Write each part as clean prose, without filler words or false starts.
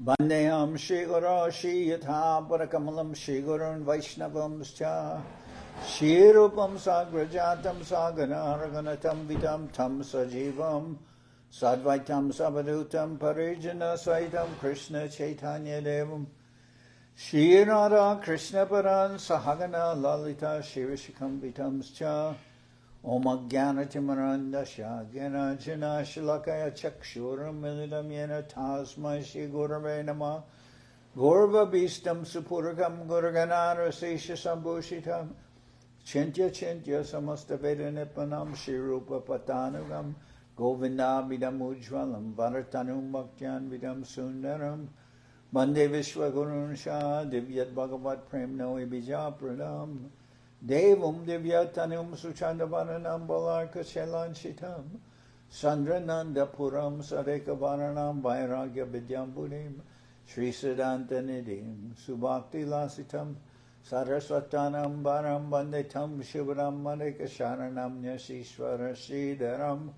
Vandeham Shri Guru Shri Yatha Parakamalam Shri Gurun Vaishnavamscha Shri Rupam Sagrajatam Saganaraganatam Vitam Tam Sajivam Sadvaitam Sabadutam Parijana Saitam Krishna Chaitanya Devam Shri Radha Krishna Paran Sahagana Lalita Shri Vishikam Vitamscha Om Ajnana Timarandasya Jnana Jana Shalakaya Chakshuram Milidam Yena Tasmai Shri Gurave Namah Gurva Bhistam Supuragam Gurganara Sesha Sambhushitam Chintya Chintya Samasta Veda Nipanam Shri Rupa Patanugam Govinda Vidam Ujwalam Bharatanum Bhaktyan Vidam Sundaram Bande Vishwa Gurun Shah Divyat Bhagavat Prem Noi Bija Pradam Devam Divyatanum Suchandavananam Balarka Shelanchitam Sandrananda Puram Sareka Varanam Vairagya Vidyam Buddhim Sri Siddhanta Nidhim Subhakti Lasitam Saraswatanam Baram Bandetam Shivaram Mareka Sharanam Nyasishwara Sridharam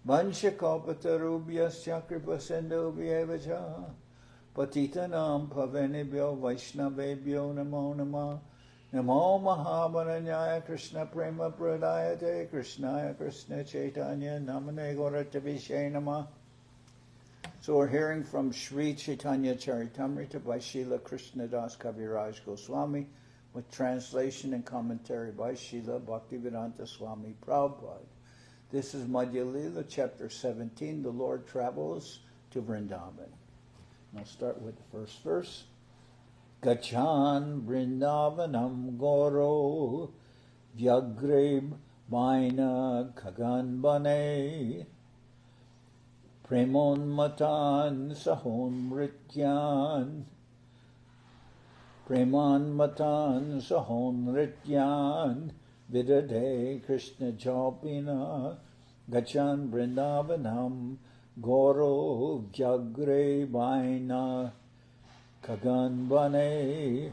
Vanshakopatarubyasya Kripasindubhyevacha Patitanam Pavenibhyo Vaishnavebhyo Namo Namah Namo Mahamantra Krishna Prema Pradayate Krishnaya Krishna Chaitanya Namane Gauratavishe Namah. So we're hearing from Sri Chaitanya Charitamrita by Srila Krishnadas Kaviraj Goswami with translation and commentary by Srila Bhaktivedanta Swami Prabhupada. This is Madhya-lila, chapter 17. The Lord travels to Vrindaban. And I'll start with the first verse. Gachan Vrindavanam Goro Vyagreb Baina Kagan Bane Premon Matan Sahon Rityan Preman Matan Sahon Rityan Vidade Krishna Jopina Gachan Vrindavanam Goro Vyagre Baina Kagan Bane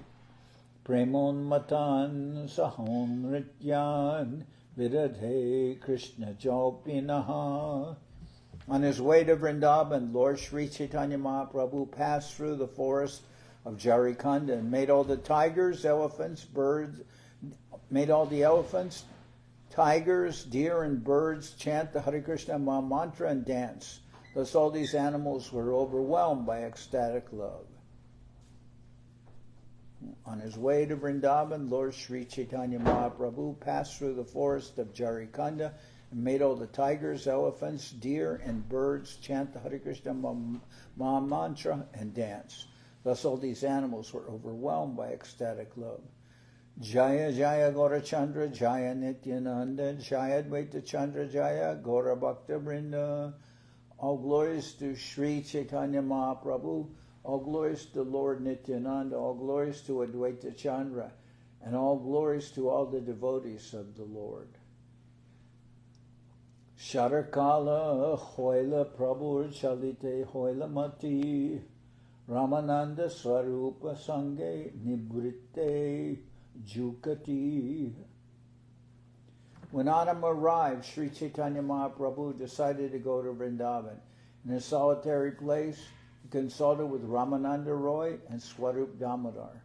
Premon Matan Sahon Rityan Vidadhe Krishna Jopinaha. On his way to Vrindaban, Lord Sri Chaitanya Mahaprabhu passed through the forest of Jharikhanda and made all the tigers, elephants, birds, made all the elephants, tigers, deer, and birds chant the Hare Krishna Mahamantra and dance. Thus all these animals were overwhelmed by ecstatic love. On his way to Vrindaban, Lord Sri Chaitanya Mahaprabhu passed through the forest of Jharikhanda and made all the tigers, elephants, deer, and birds chant the Hare Krishna Mahamantra and dance. Thus all these animals were overwhelmed by ecstatic love. Jaya Jaya Gaurachandra Jaya Nityananda Jaya Advaita Chandra Jaya Gaura Bhakta Vrinda. All glories to Sri Chaitanya Mahaprabhu. All glories to Lord Nityananda, all glories to Advaita Chandra, and all glories to all the devotees of the Lord. Sharakala Hoila Prabhu Chalite Hoila Mati Ramananda Swarupa Sange Nibritte Jukati. When autumn arrived, Sri Chaitanya Mahaprabhu decided to go to Vrindaban. In a solitary place, consulted with Ramananda Roy and Swarup Damodar.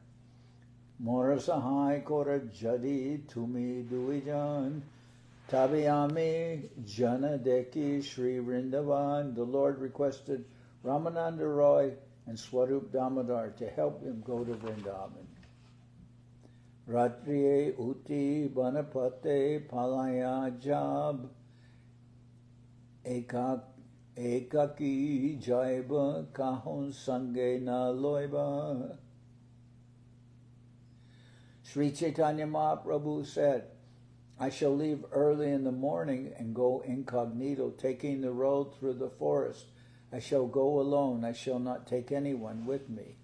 Mora Sahai Kora Jadi Tumi Duijan Tabiyami Jana Deki Sri Vrindavan. The Lord requested Ramananda Roy and Swarup Damodar to help him go to Vrindaban. Ratriye Uti Banapate Palaya Jab Ekaki Jaiba Kahon Sange Na Loiba. Sri Chaitanya Mahaprabhu said, I shall leave early in the morning and go incognito, taking the road through the forest. I shall go alone. I shall not take anyone with me.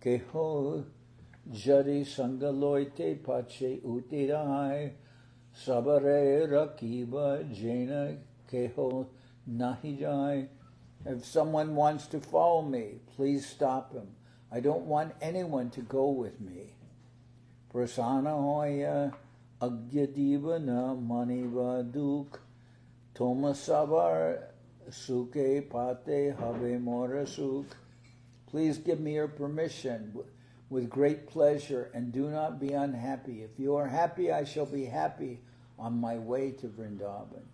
Keho Jari Sangaloite Pache Utirai Sabare Rakiba Jena Keho Nahijai. If someone wants to follow me, please stop him. I don't want anyone to go with me. Prasana hoya agyadivana maniva duk Toma sabar suke pate have mora suk. Please give me your permission with great pleasure, and do not be unhappy. If you are happy, I shall be happy on my way to Vrindaban.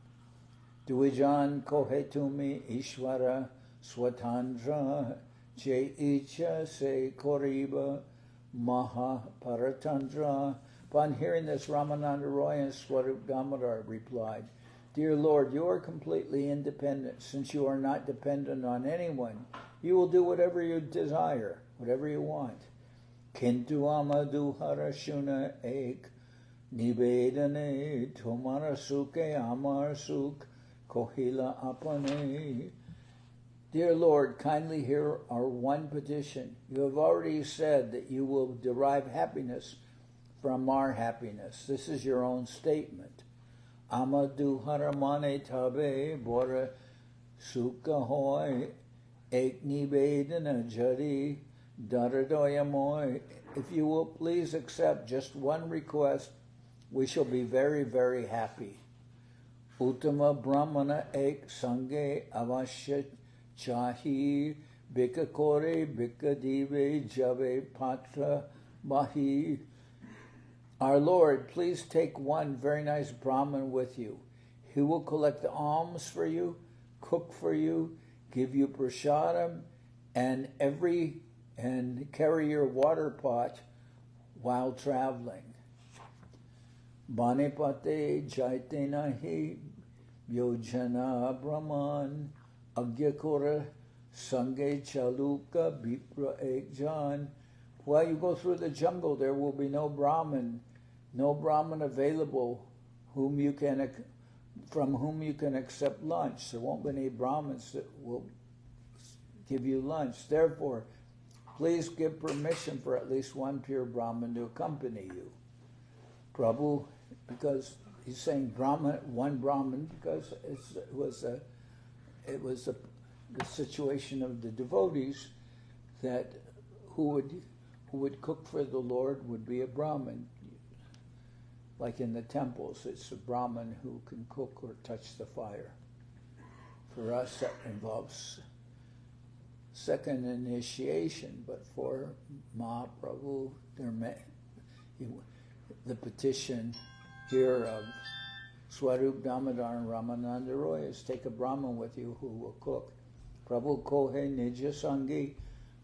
Duijan kohe tumi Ishvara Swatandra Je Icha Se Koriba Mahaparatandra. Upon hearing this, Ramananda Roy and Swarup Damodar replied, Dear Lord, you are completely independent. Since you are not dependent on anyone, you will do whatever you desire, whatever you want. Kintu amadu harashuna ek nivedane tumara suke amar suk kohila apane. Dear Lord, kindly hear our one petition. You have already said that you will derive happiness from our happiness. This is your own statement. Amadu haramane tabe bora sukha hoy ek nivedana jari daradoyamoy. If you will please accept just one request, we shall be very, very happy. Uttama brahmana ek sange avashya chahi bika kore bika dive jave patra mahi. Our Lord, please take one very nice brahman with you. He will collect alms for you, cook for you, give you prasadam, and carry your water pot while traveling. Banipate Chaitanya Yojana Brahman Agyakura Sange Chaluka Bipra Ekjan. While you go through the jungle, there will be no Brahman available from whom you can accept lunch. There won't be any Brahmins that will give you lunch. Therefore, please give permission for at least one pure Brahman to accompany you. Prabhu, because he's saying one Brahman, because it was the situation of the devotees that who would cook for the Lord would be a Brahman. Like in the temples, it's a Brahman who can cook or touch the fire. For us, that involves second initiation, but for Mahaprabhu, the petition here of Swarup Damodar and Ramananda Roy is take a Brahman with you who will cook. Prabhu kohe nija sangi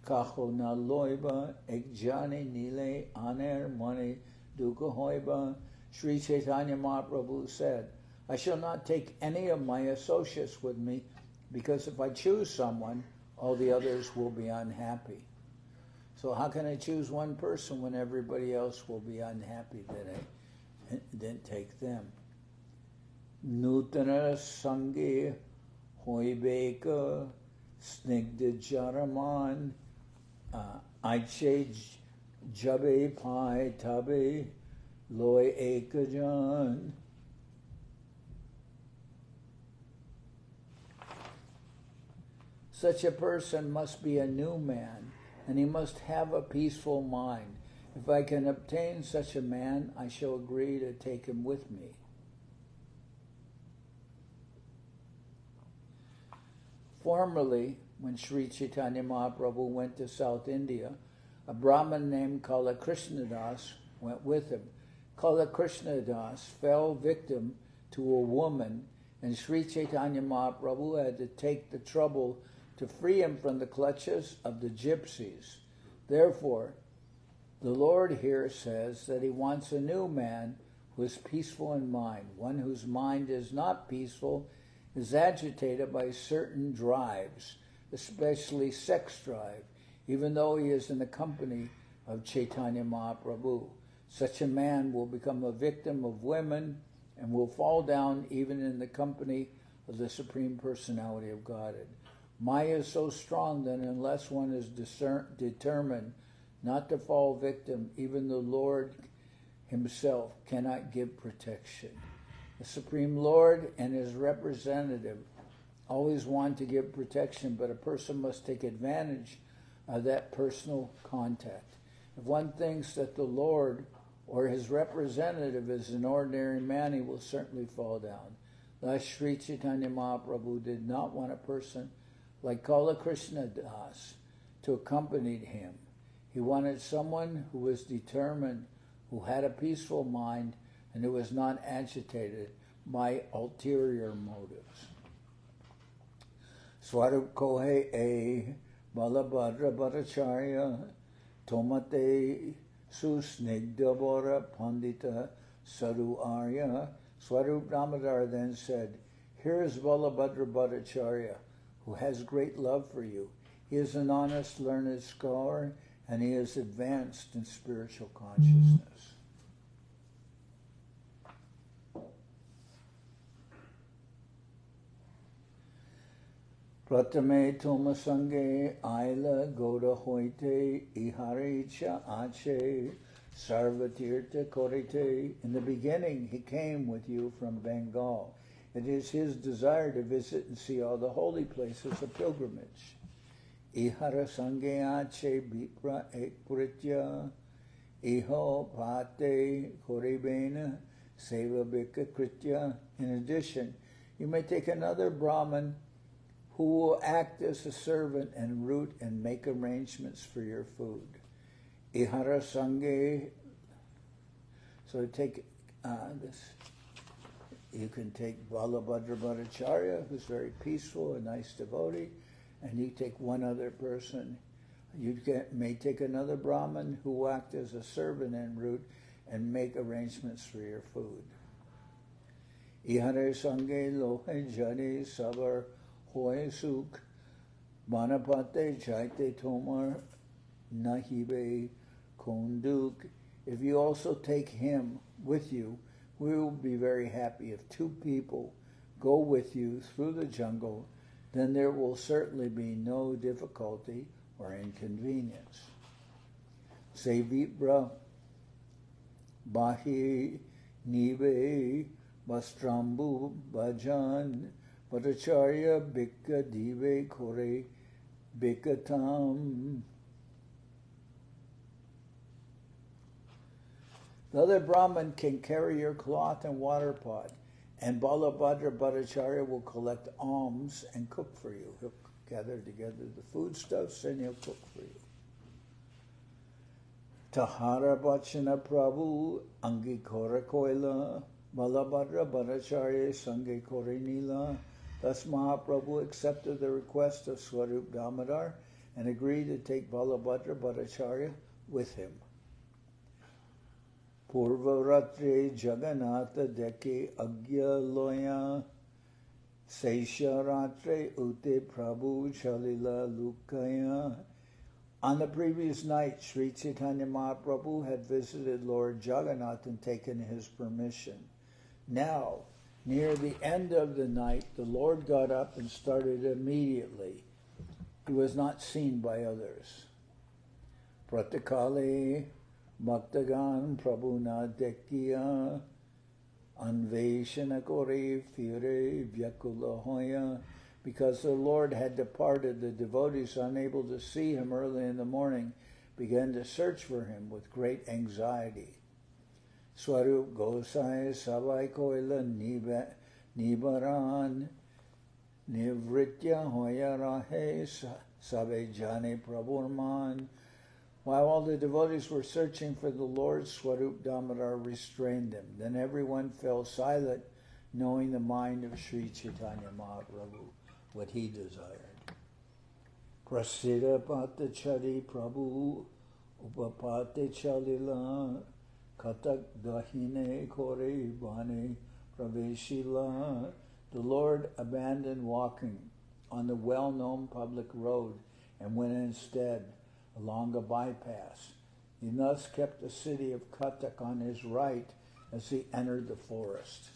kaho na loiba ekjani nile aner mani duka hoiba. Sri Chaitanya Mahaprabhu said, I shall not take any of my associates with me, because if I choose someone, all the others will be unhappy. So how can I choose one person when everybody else will be unhappy that I didn't take them? Nutana Sangi Hoibeka Snigda Jaraman Aiche Jabe Pai Tabe Loy Ekajan. Such a person must be a new man, and he must have a peaceful mind. If I can obtain such a man, I shall agree to take him with me. Formerly, when Sri Chaitanya Mahaprabhu went to South India, a Brahmin named Kala Krishnadas went with him. Kala Krishnadas fell victim to a woman, and Sri Chaitanya Mahaprabhu had to take the trouble to free him from the clutches of the gypsies. Therefore, the Lord here says that he wants a new man who is peaceful in mind. One whose mind is not peaceful is agitated by certain drives, especially sex drive, even though he is in the company of Chaitanya Mahaprabhu. Such a man will become a victim of women and will fall down even in the company of the Supreme Personality of Godhead. Maya is so strong that unless one is determined not to fall victim, even the Lord himself cannot give protection. The Supreme Lord and his representative always want to give protection, but a person must take advantage of that personal contact. If one thinks that the Lord or his representative is an ordinary man, he will certainly fall down. Thus, Sri Chaitanya Mahaprabhu did not want a person like Kala Krishna Das to accompany him. He wanted someone who was determined, who had a peaceful mind, and who was not agitated by ulterior motives. Swarup Kohe Balabhadra Bhattacharya Tomate Susnigdabora Pandita Sadhu Arya. Swarup Damodar then said, "Here is Balabhadra Bhattacharya, who has great love for you. He is an honest, learned scholar, and he is advanced in spiritual consciousness." Pratame Toma Sange Aila Goda Hoite Iharicha Ache Sarvatirta Korite. In the beginning he came with you from Bengal. It is his desire to visit and see all the holy places of pilgrimage. Ihara Sange Ache Bipra Ekpuritya Iho Pate Koribena Seva Bika Kritya. In addition, you may take another Brahman who will act as a servant en route and make arrangements for your food. Ihara Sange, so take this. You can take Balabhadra Bhattacharya, who's very peaceful, a nice devotee, and you take one other person. You may take another Brahmin who will act as a servant en route and make arrangements for your food. Ihara Sange Lohe Jani Sabar Hoy Suk Banapate Chaite Tomar Nahibe Konduk. If you also take him with you, we will be very happy. If two people go with you through the jungle, then there will certainly be no difficulty or inconvenience. Sevibra Bahi Nive Bastrambu Bhajan Bhattacharya Bhikka Dive Kore Bhikkatam. The other Brahman can carry your cloth and water pot, and Balabhadra Bhattacharya will collect alms and cook for you. He'll gather together the foodstuffs and he'll cook for you. Tahara Bachana Prabhu Angi Kora Koila Balabhadra Bhattacharya Sange Kore Nila. Thus Mahaprabhu accepted the request of Swarup Damodar and agreed to take Balabhadra Bhattacharya with him. Purvaratre Jagannatha Deke Agya Loya Seisha Ratre Ute Prabhu Chalila Lukaya. On the previous night, Sri Chaitanya Mahaprabhu had visited Lord Jagannath and taken his permission. Now, near the end of the night, the Lord got up and started immediately. He was not seen by others. Pratakale Bhaktagan Prabhuna Dekya Anveshana Kore Fire Vyakula Hoya. Because the Lord had departed, the devotees, unable to see him early in the morning, began to search for him with great anxiety. Swarup Gosai Savai Koila Nibaran Nivritya Hoya Rahe Sabe Jane Prabhurman. While all the devotees were searching for the Lord, Swarup Damodar restrained them. Then everyone fell silent, knowing the mind of Sri Chaitanya Mahaprabhu, what he desired. Prasiddha Bhattacharya Prabhu Upapate Chalila Katak Dahine Kore Bane Praveshila. The Lord abandoned walking on the well-known public road and went instead along a bypass. He thus kept the city of Katak on his right as he entered the forest.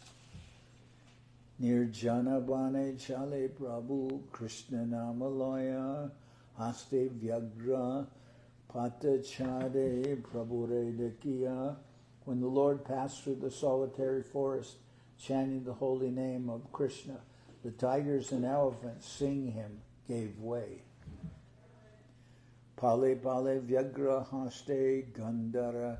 Nirjanabane Chale Prabhu Krishna Namalaya Haste Vyagra Patachade Prabhure Dekiya. When the Lord passed through the solitary forest, chanting the holy name of Krishna, the tigers and elephants seeing him gave way. Pale Pale Vyagra Haste Gandhara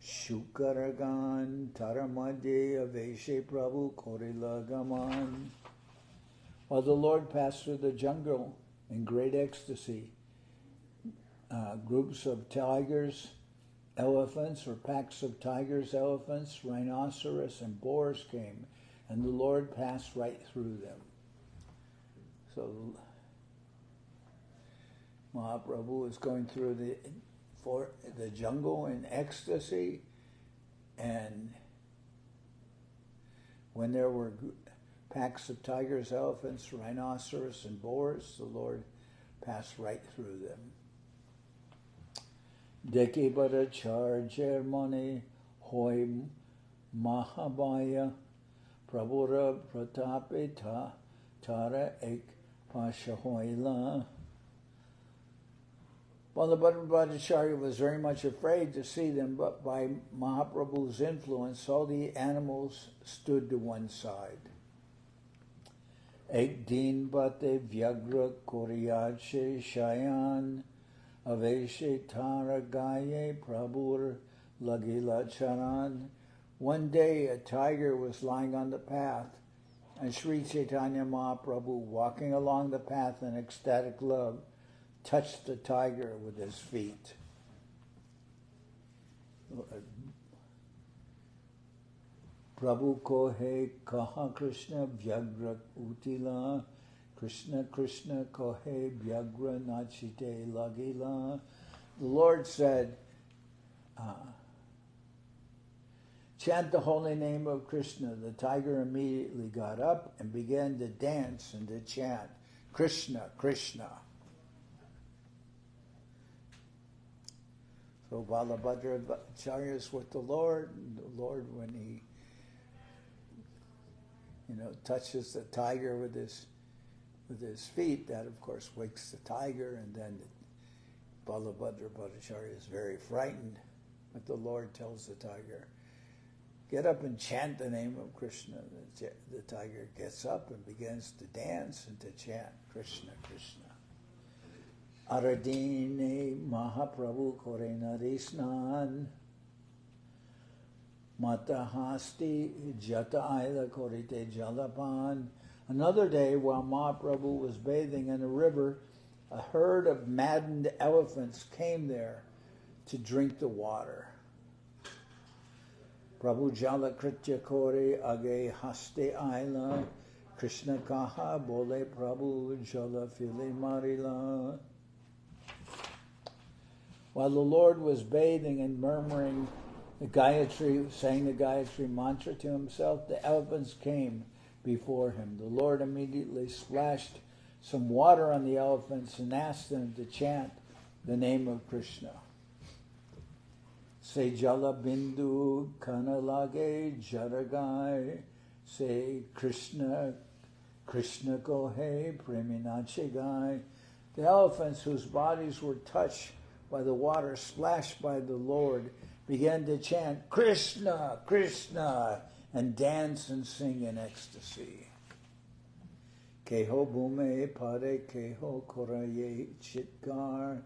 Shukaragan Taramade Aveshe Prabhu Korila Gaman. While the Lord passed through the jungle in great ecstasy, groups of tigers, elephants, or packs of tigers, elephants, rhinoceros, and boars came, and the Lord passed right through them. So Mahaprabhu was going through the jungle in ecstasy, and when there were packs of tigers, elephants, rhinoceros, and boars, the Lord passed right through them. Deki Bhattacharya Mani Hoy Mahabaya Prabhura Pratapita Tara Ek Pashahoila. Balabhadra Bhattacharya was very much afraid to see them, but by Mahaprabhu's influence, all the animals stood to one side. Ek din bate vyagra koryache shayan aveshe tara gaye prabhur lagila charan. One day a tiger was lying on the path, and Sri Chaitanya Mahaprabhu, walking along the path in ecstatic love, touched the tiger with his feet. Prabhu ko he kaha Krishna vyagra utila, Krishna Krishna ko he vyagra nachite lagila. The Lord said, chant the holy name of Krishna. The tiger immediately got up and began to dance and to chant, Krishna, Krishna. So Balabhadra Bhattacharya is with the Lord. The Lord, when he touches the tiger with his feet, that of course wakes the tiger, and then Balabhadra Bhattacharya is very frightened. But the Lord tells the tiger, get up and chant the name of Krishna. The tiger gets up and begins to dance and to chant Krishna, Krishna. Aradine Mahaprabhu kore narisnan Matahasti Jata Aila Korite Jalapan. Another day, while Mahaprabhu was bathing in a river, a herd of maddened elephants came there to drink the water. Prabhu Jala Kritya Kore Age Haste Aila Krishna Kaha Bole Prabhu Jala File Marila. While the Lord was bathing and murmuring the Gayatri, saying the Gayatri mantra to himself, the elephants came before him. The Lord immediately splashed some water on the elephants and asked them to chant the name of Krishna. Se jala bindu kanalage jaragai, se Krishna, Krishna kohe preminachegai. The elephants, whose bodies were touched by the water splashed by the Lord, began to chant Krishna, Krishna, and dance and sing in ecstasy. Keho bume pare keho koraye chitkar,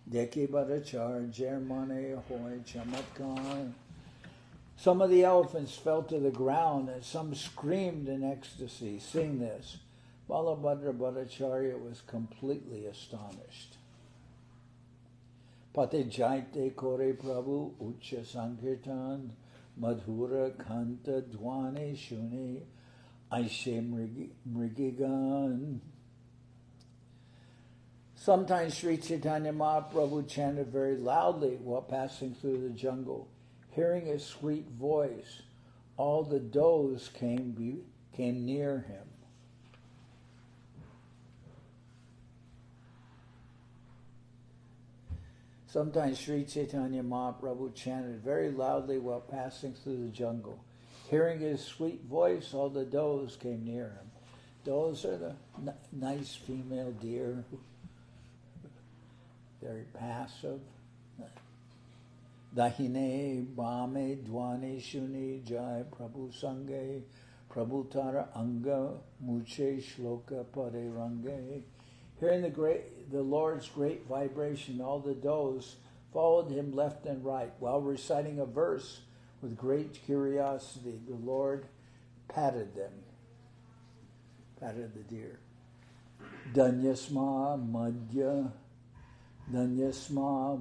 deki Bhattacharya jermane hoy chamatkar. Some of the elephants fell to the ground and some screamed in ecstasy. Sing this. Balabhadra Bhattacharya was completely astonished. Pate jaite kore prabhu ucha sankirtan madhura kanta dwane shune aishe mrigigan. Sometimes Sri Chaitanya Mahaprabhu chanted very loudly while passing through the jungle. Hearing his sweet voice, all the does came near him. Sometimes Sri Chaitanya Mahaprabhu chanted very loudly while passing through the jungle. Hearing his sweet voice, all the does came near him. Does are the nice female deer, very passive. Dahine bame dwane shuni jai prabhu sange prabhu tara anga muche shloka pade range. Hearing the Lord's great vibration, all the does followed him left and right. While reciting a verse with great curiosity, the Lord patted them, patted the deer. Danyasma madhya Danyasma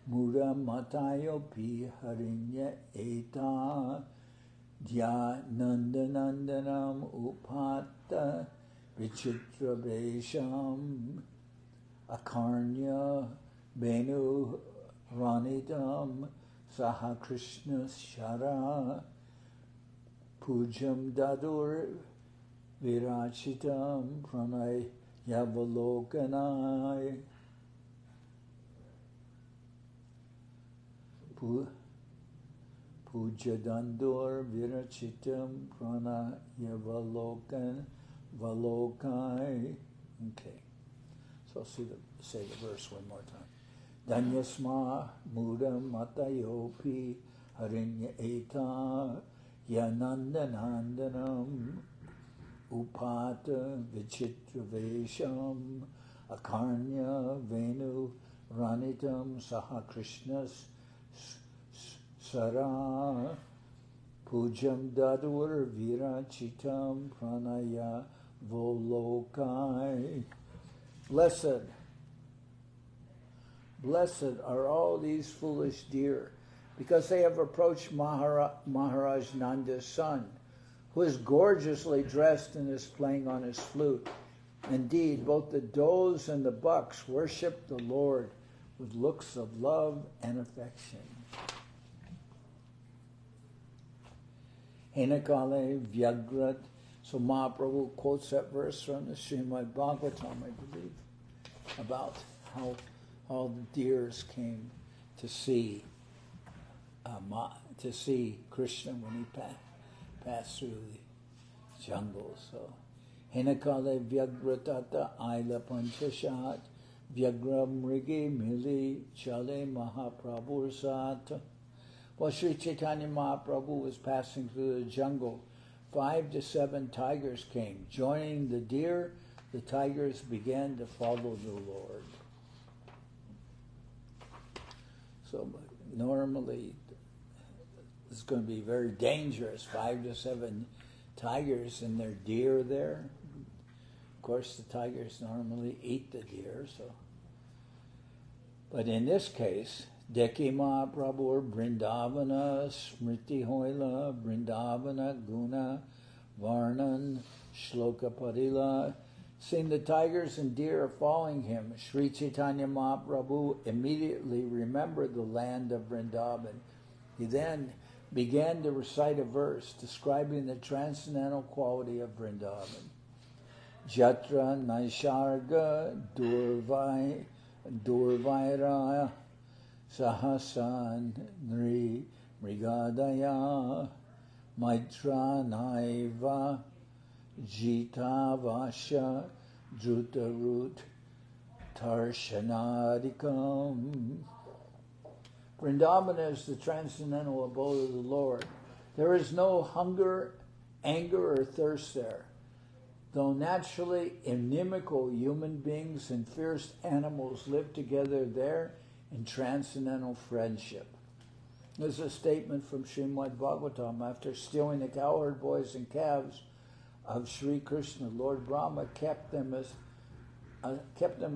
Mura Matayopi Harinya Eta Dhya Nandanandanam Upata Vichitra Vesham Akarnya Benu Ranidam Saha Krishna Shara Pujam Dadur Virachitam Pranay Yavalokanai Puja Dandur Virachitam Prana Yavalokan Valokai. Okay. So I'll say the verse one more time. Danyasma Muda Matayopi Harinya Eta Yanandanandanam Upata Vichitra Vesham Akarnya Venu Ranitam Saha Krishnas Sara Pujam Dadur Virachitam Pranaya Volokai. Blessed are all these foolish deer, because they have approached Maharaj Nanda's son, who is gorgeously dressed and is playing on his flute. Indeed, both the does and the bucks worship the Lord with looks of love and affection. Henakale Vyagrat. So Mahaprabhu quotes that verse from the Srimad Bhagavatam, I believe, about how all the deers came to see Krishna when he passed through the jungle. So Henakale Vyagratata Aila Panchashat Vyagra Mrigi Mili Chale Mahaprabhu Sat. While Sri Chaitanya Mahaprabhu was passing through the jungle, 5 to 7 tigers came. Joining the deer, the tigers began to follow the Lord. So normally it's going to be very dangerous, 5 to 7 tigers and their deer there. Of course, the tigers normally eat the deer. But in this case, Deki Mahaprabhu Vrindavana Smriti Hoila Vrindavana Guna Varnan Shloka Padila. Seeing the tigers and deer are following him, Sri Chaitanya Mahaprabhu immediately remembered the land of Vrindaban. He then began to recite a verse describing the transcendental quality of Vrindaban. Jatra Naisharga Durvaira Sahasan Nri Mrigadaya Maitra Naiva Jita Vasha Drutarut Tarshanadikam. Vrindavan is the transcendental abode of the Lord. There is no hunger, anger, or thirst there. Though naturally inimical human beings and fierce animals live together there in transcendental friendship. This is a statement from Srimad Bhagavatam. After stealing the cowherd boys and calves of Sri Krishna, Lord Brahma kept them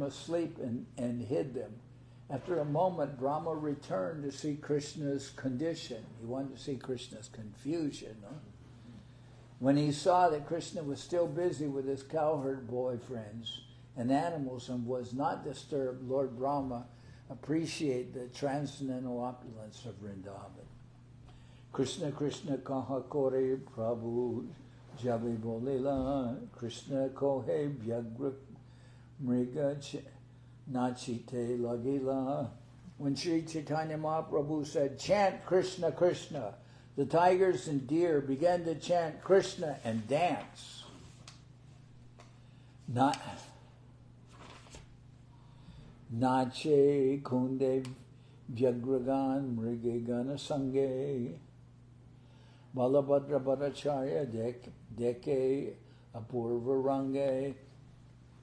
asleep and hid them. After a moment, Brahma returned to see Krishna's condition. He wanted to see Krishna's confusion. Huh? When he saw that Krishna was still busy with his cowherd boy friends and animals and was not disturbed, Lord Brahma appreciated the transcendental opulence of Vrindavan. Krishna Krishna kaha kore Prabhu jabe bolila Krishna kohe vyagra mriga nachite lagila. When Sri Chaitanya Mahaprabhu said, "Chant Krishna Krishna," the tigers and deer began to chant Krishna and dance. Nache kunde vyagragan mrigegana sange Balabhadra Bhattacharya deke apurva range.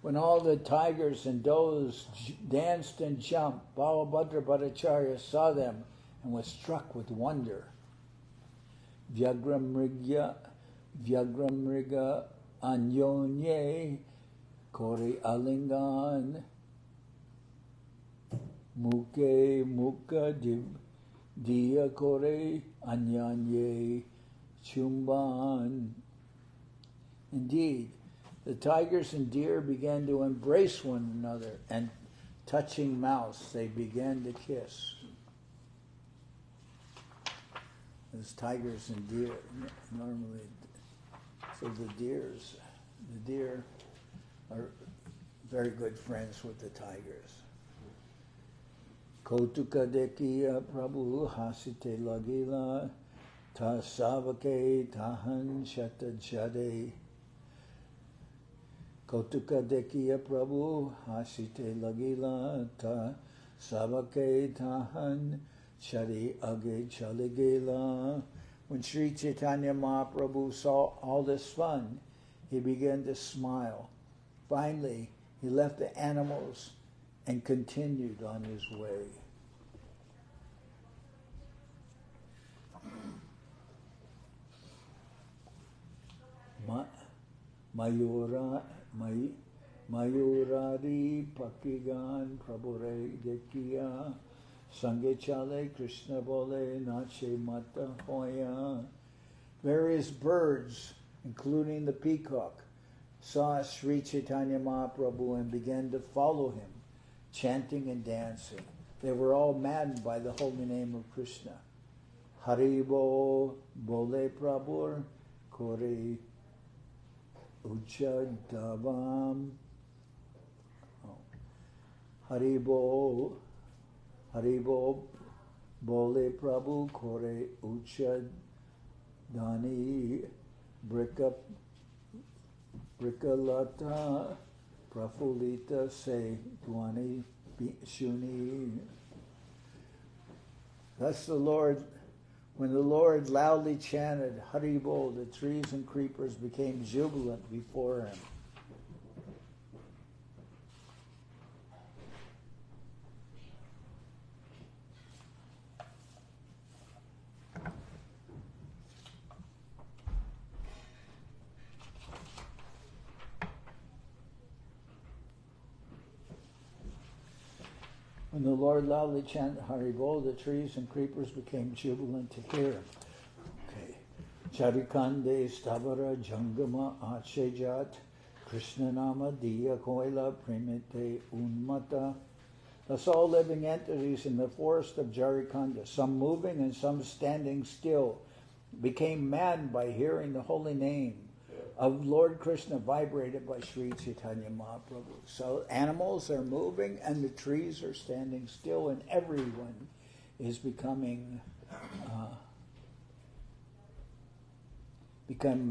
When all the tigers and does danced and jumped, Balabhadra Bhattacharya saw them and was struck with wonder. Vyagramriga anyonye kori alingan Muke Mukha Diya Kore Anyanye Chumban. Indeed, the tigers and deer began to embrace one another, and touching mouths, they began to kiss. There's tigers and deer normally. So the deer are very good friends with the tigers. Kautuka dekiya Prabhu hasite lagila ta savake tahan shata jade. Kautuka dekiya Prabhu hasite lagila ta savake tahan shari age chaligela. When Sri Chaitanya Mahaprabhu saw all this fun, he began to smile. Finally, he left the animals and continued on his way. Mayurari Pakigan Prabhure Dekiya Sange Chale Krishna Bole Nache Mata Hoya. Various birds, including the peacock, saw Sri Chaitanya Mahaprabhu and began to follow him, chanting and dancing. They were all maddened by the holy name of Krishna. Haribo Bole Prabhur Kore Ucha Davam. Haribo Bole Prabhu Kore Ucha Dani Brikalata Prafulita Se Dwani Shuni. Thus when the Lord loudly chanted Haribol, the trees and creepers became jubilant before him. When the Lord loudly chanted Haribol, the trees and creepers became jubilant to hear him. Okay. Jharikhanda Stavara Jangama Achejat Krishna Nama Diya Koila Primite Unmata. Thus all living entities in the forest of Jharikhanda, some moving and some standing still, became maddened by hearing the holy name of Lord Krishna vibrated by Sri Chaitanya Mahaprabhu. So animals are moving and the trees are standing still, and everyone is become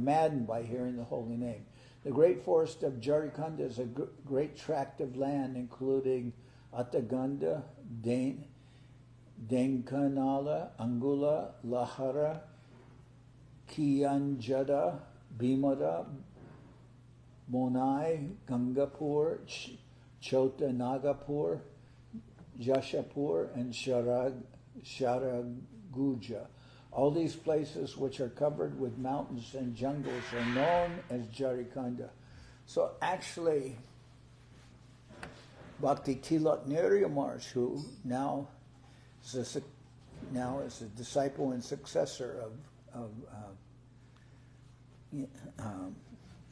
maddened by hearing the holy name. The great forest of Jharikhanda is a great tract of land, including Ataganda, Denkanala, Angula, Lahara, Kianjada, Bhimara, Monai, Gangapur, Chota Nagapur, Jashapur, and Sharaguja. All these places, which are covered with mountains and jungles, are known as Jharikhanda. So actually, Bhakti Tilak Nirya Maharaj, who now is a disciple and successor of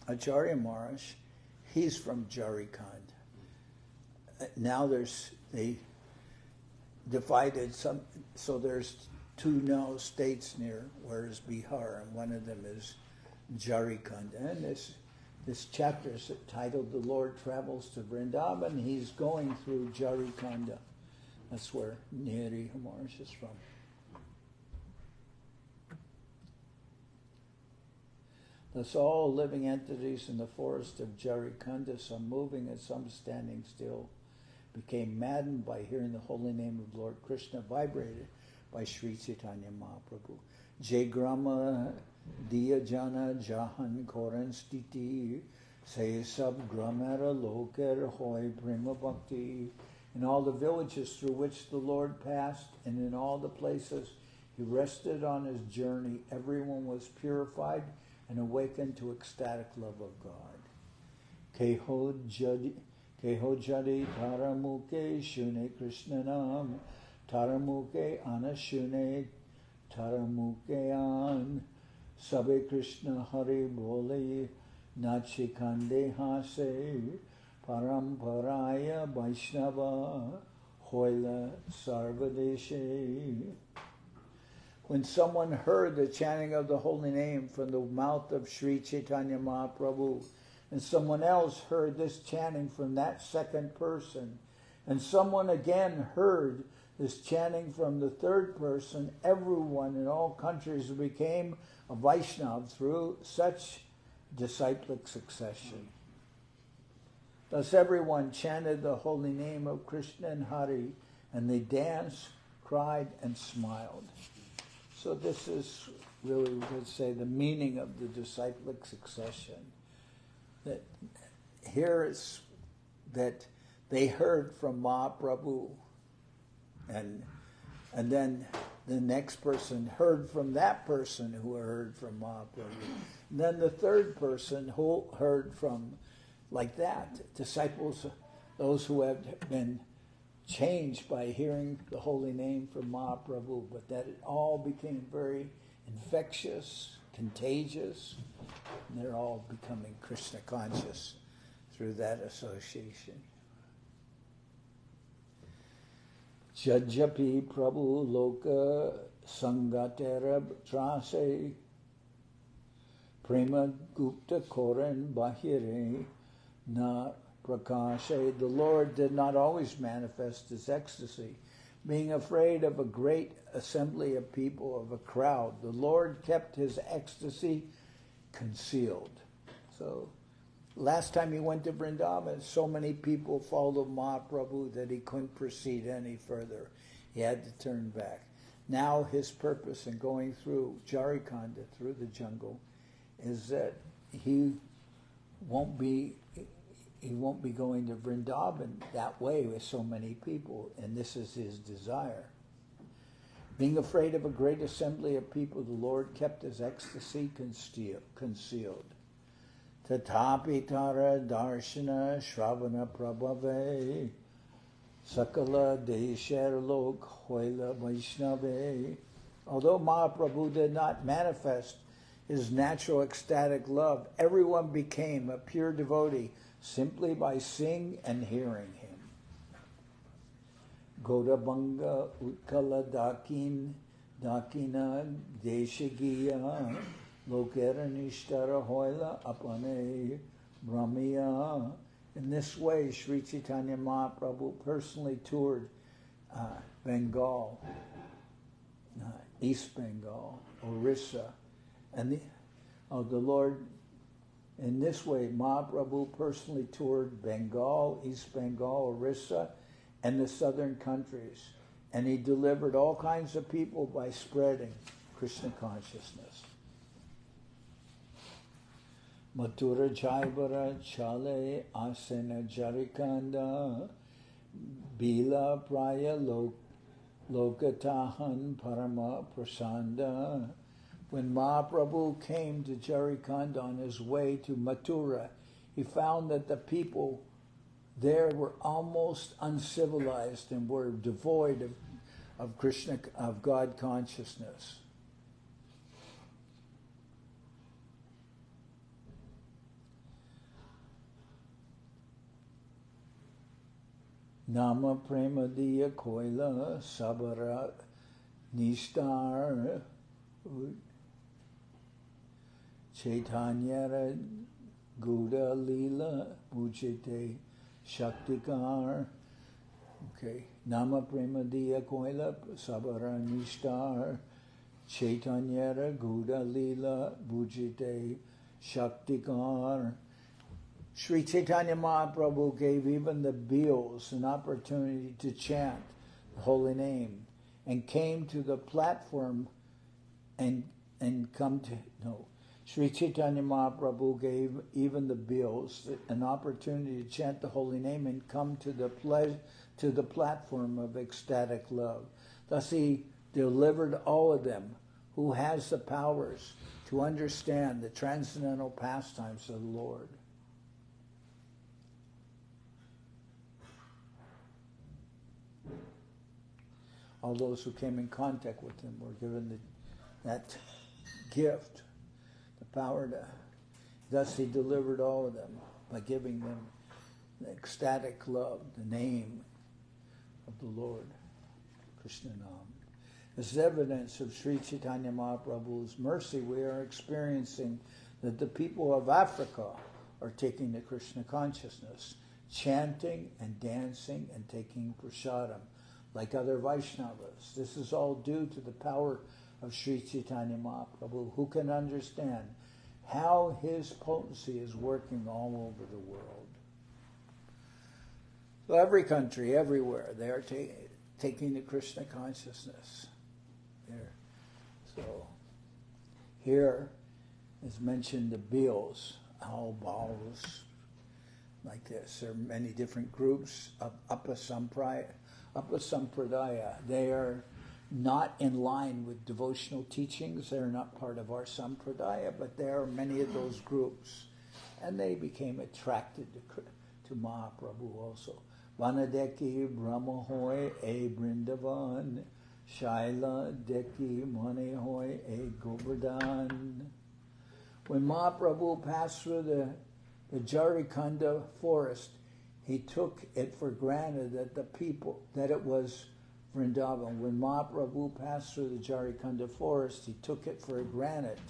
Acharya Maharaj, he's from Jharikhand. Now they divided some, so there's two now states near, whereas Bihar, and one of them is Jharikhand. And this chapter is titled "The Lord Travels to Vrindaban." He's going through Jharikhanda. That's where Niri Maharaj is from. Thus all living entities in the forest of Jharikhanda, some moving and some standing still, became maddened by hearing the holy name of Lord Krishna vibrated by Sri Chaitanya Mahaprabhu. Jagrama Diyajana Jahan Koran Stiti Se Sab Gramara Loker Hoy Prema Bhakti. In all the villages through which the Lord passed, and in all the places he rested on his journey, everyone was purified and awakened to ecstatic love of God. Keho Keho Jari Taramuke Shune Krishna Nam Taramuke Anashune Taramuke An Sabe Krishna Hari Bole Nachikande Hase Paramparaya Vaishnava Hoila Sarvadeshe. When someone heard the chanting of the holy name from the mouth of Sri Chaitanya Mahaprabhu, and someone else heard this chanting from that second person, and someone again heard this chanting from the third person, everyone in all countries became a Vaishnava through such disciplic succession. Thus everyone chanted the holy name of Krishna and Hari, and they danced, cried, and smiled. So this is really, we could say, the meaning of the disciplic succession. That here is that they heard from Mahaprabhu, and then the next person heard from that person who heard from Mahaprabhu. And then the third person who heard from, like that, disciples, those who have been changed by hearing the holy name from Mahaprabhu, but that it all became very infectious, contagious, and they're all becoming Krishna conscious through that association. Jajapi Prabhu Loka Sangatera Trase Prema Gupta Koran Bahire Na Prakashe. The Lord did not always manifest his ecstasy. Being afraid of a great assembly of people, of a crowd, the Lord kept his ecstasy concealed. So, last time he went to Vrindaban, so many people followed Mahaprabhu that he couldn't proceed any further. He had to turn back. Now his purpose in going through Jharikhanda, through the jungle, is that he won't be going to Vrindaban that way with so many people, and this is his desire. Being afraid of a great assembly of people, the Lord kept his ecstasy concealed. Tatapi tara darshana shravana prabhave sakala desher lok hoila vaishnave. Although Mahaprabhu did not manifest his natural ecstatic love, everyone became a pure devotee simply by seeing and hearing him. Godabanga Utkala Dakina Deshigiya Lokeranistara Hoila Apane Brahmiya. In this way, Sri Chaitanya Mahaprabhu personally toured Bengal, East Bengal, Orissa, and the Lord. In this way, Mahaprabhu personally toured Bengal, East Bengal, Orissa, and the southern countries. And he delivered all kinds of people by spreading Krishna consciousness. Mathura Jaibara Chale Asena Jharikhanda Bila Praya Lokatahan Parama Prasanda. When Mahaprabhu came to Jharikhanda on his way to Mathura, he found that the people there were almost uncivilized and were devoid of Krishna, of God consciousness. Nama Premadiya Koila Sabara Nishtar Chaitanya Guda Lila Bujite Shaktikar. Okay. Nama Premadiya Koila Sabara Nishtar Chaitanya Guda Lila Bujite Shaktikar. Sri Chaitanya Mahaprabhu gave even the Beals an opportunity to chant the holy name, and came to the platform Sri Chaitanya Mahaprabhu gave even the Beals an opportunity to chant the holy name and come to the platform of ecstatic love. Thus he delivered all of them who has the powers to understand the transcendental pastimes of the Lord. all those who came in contact with him were given that gift, the power to. Thus he delivered all of them by giving them the ecstatic love, the name of the Lord, Krishna Nam. As evidence of Sri Chaitanya Mahaprabhu's mercy, we are experiencing that the people of Africa are taking the Krishna consciousness, chanting and dancing and taking prasadam, like other Vaishnavas. This is all due to the power of Sri Chaitanya Mahaprabhu, who can understand how his potency is working all over the world. So every country, everywhere, they are taking the Krishna consciousness. There. So here is mentioned the Beals, Al Bals, like this. There are many different groups of Uppa Sampradaya. They are not in line with devotional teachings. They're not part of our Sampradaya, but there are many of those groups. And they became attracted to Mahaprabhu also. Vanadeki Brahmahoy e Vrindaban, Shaila Deki Manehoy e Govardhan. When Mahaprabhu passed through the Jharikhanda forest, he took it for granted that it was Vrindaban. When Mahaprabhu passed through the Jharikhanda forest, he took it for granted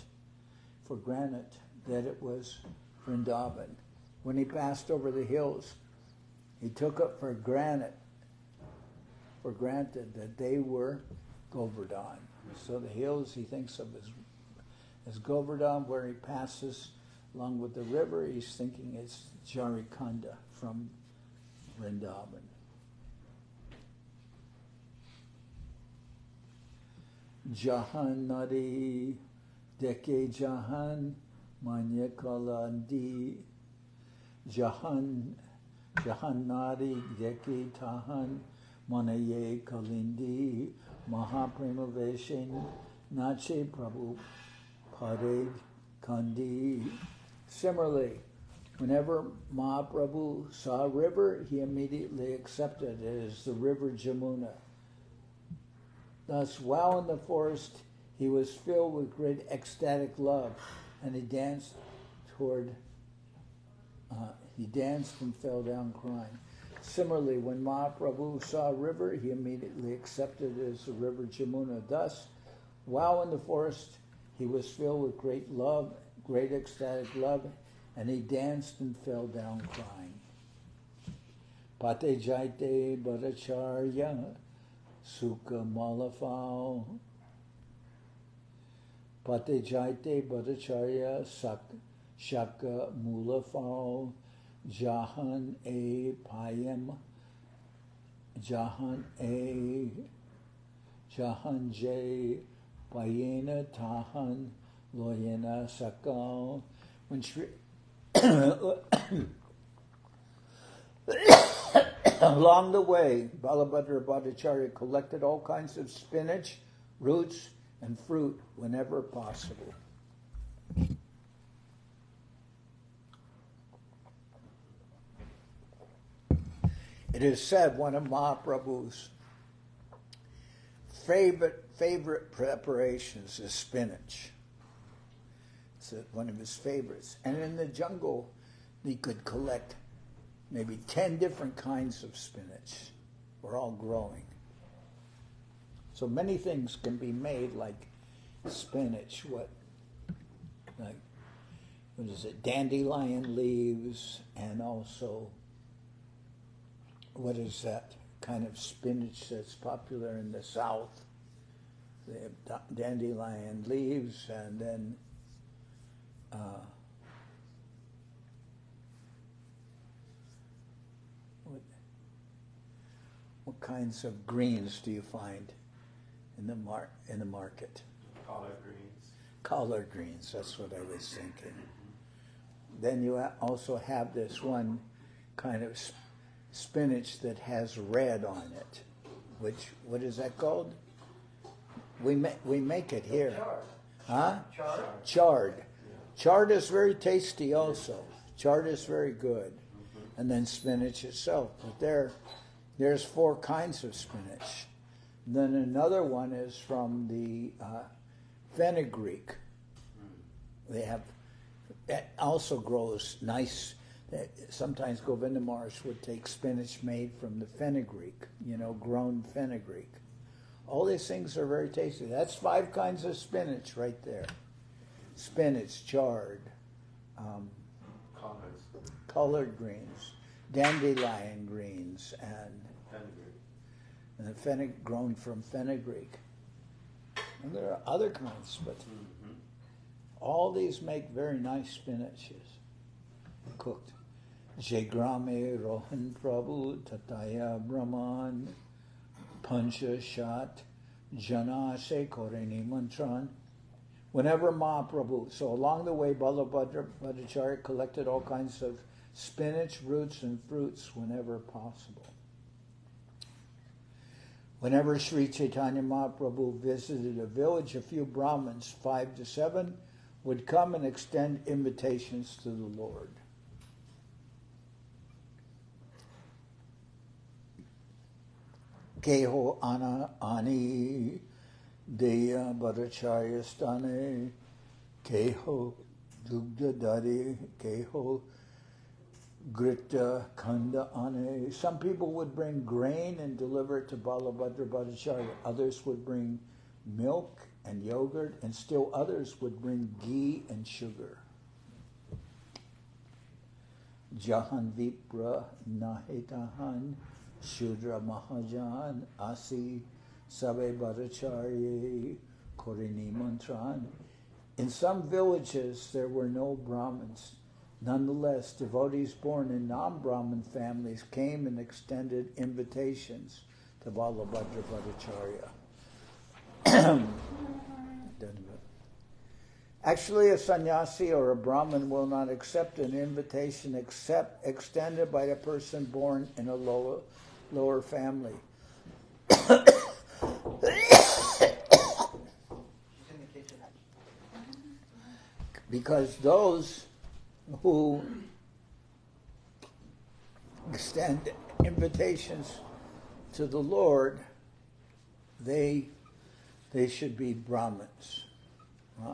that it was Vrindaban. When he passed over the hills, he took it for granted that they were Govardhan. So the hills he thinks of as Govardhan, where he passes along with the river, he's thinking it's Jharikhanda from Vrindaban. Jahan Nadi Deke Jahan Manya Kalandi Jahan Nadi Deke Tahan Manaye Kalindi Mahaprema Veshin Nache Prabhu Pade Kandi. Similarly, whenever Mahaprabhu saw a river, he immediately accepted it as the river Jamuna. Thus, while in the forest, he was filled with great ecstatic love, and he danced and fell down crying. Similarly, when Mahaprabhu saw a river, he immediately accepted it as the river Jamuna. Thus, while in the forest, he was filled with great love, great ecstatic love, and he danced and fell down crying. Pate Jaite Bhattacharya Sukha Malafao. Pate Jaite Bhattacharya Shaka Mulafao. Jahan E Payam. Jahan J Payena Tahan Loyena Sakal. When along the way, Balabhadra Bhattacharya collected all kinds of spinach, roots, and fruit whenever possible. It is said one of Mahaprabhu's favorite preparations is spinach. It's one of his favorites. And in the jungle, he could collect maybe 10 different kinds of spinach. We're all growing. So many things can be made like spinach. What is it? Dandelion leaves, and also, what is that kind of spinach that's popular in the South? They have dandelion leaves, and then what kinds of greens do you find in the market? Collard greens. Collard greens, that's what I was thinking. Then you also have this one kind of spinach that has red on it. What is that called? We make it here. Chard. Huh? Chard. Chard. Chard is very tasty also. Chard is very good. And then spinach itself. But there's 4 kinds of spinach. Then another one is from the fenugreek. They have, that also grows nice. Sometimes Govinda Maharaj would take spinach made from the fenugreek, grown fenugreek. All these things are very tasty. That's 5 kinds of spinach right there. Spinach, chard, colored greens, dandelion greens, and the grown from fenugreek. And there are other kinds, but all these make very nice spinaches, cooked. Jaigrame Rohan Prabhu Tataya Brahman Pancha Shat Janashekhar Mantran. Whenever Mahaprabhu, so along the way Balabhadra Bhattacharya collected all kinds of spinach, roots, and fruits whenever possible. Whenever Sri Chaitanya Mahaprabhu visited a village, a few Brahmins, 5 to 7, would come and extend invitations to the Lord. Keho ana ani deya bhattacharya stane keho dugdha dari keho grita khanda ane. Some people would bring grain and deliver it to Balabhadra Bhattacharya. Others would bring milk and yogurt, and still others would bring ghee and sugar. Jahan Vipra Nahetahan Shudra Mahajan Asi Sabe Bhattacharya Korini Mantran. In some villages there were no Brahmins. Nonetheless, devotees born in non-Brahmin families came and extended invitations to Balabhadra Bhattacharya. Actually, a sannyasi or a Brahmin will not accept an invitation except extended by a person born in a lower family. Because those who extend invitations to the Lord, they should be Brahmins. Huh?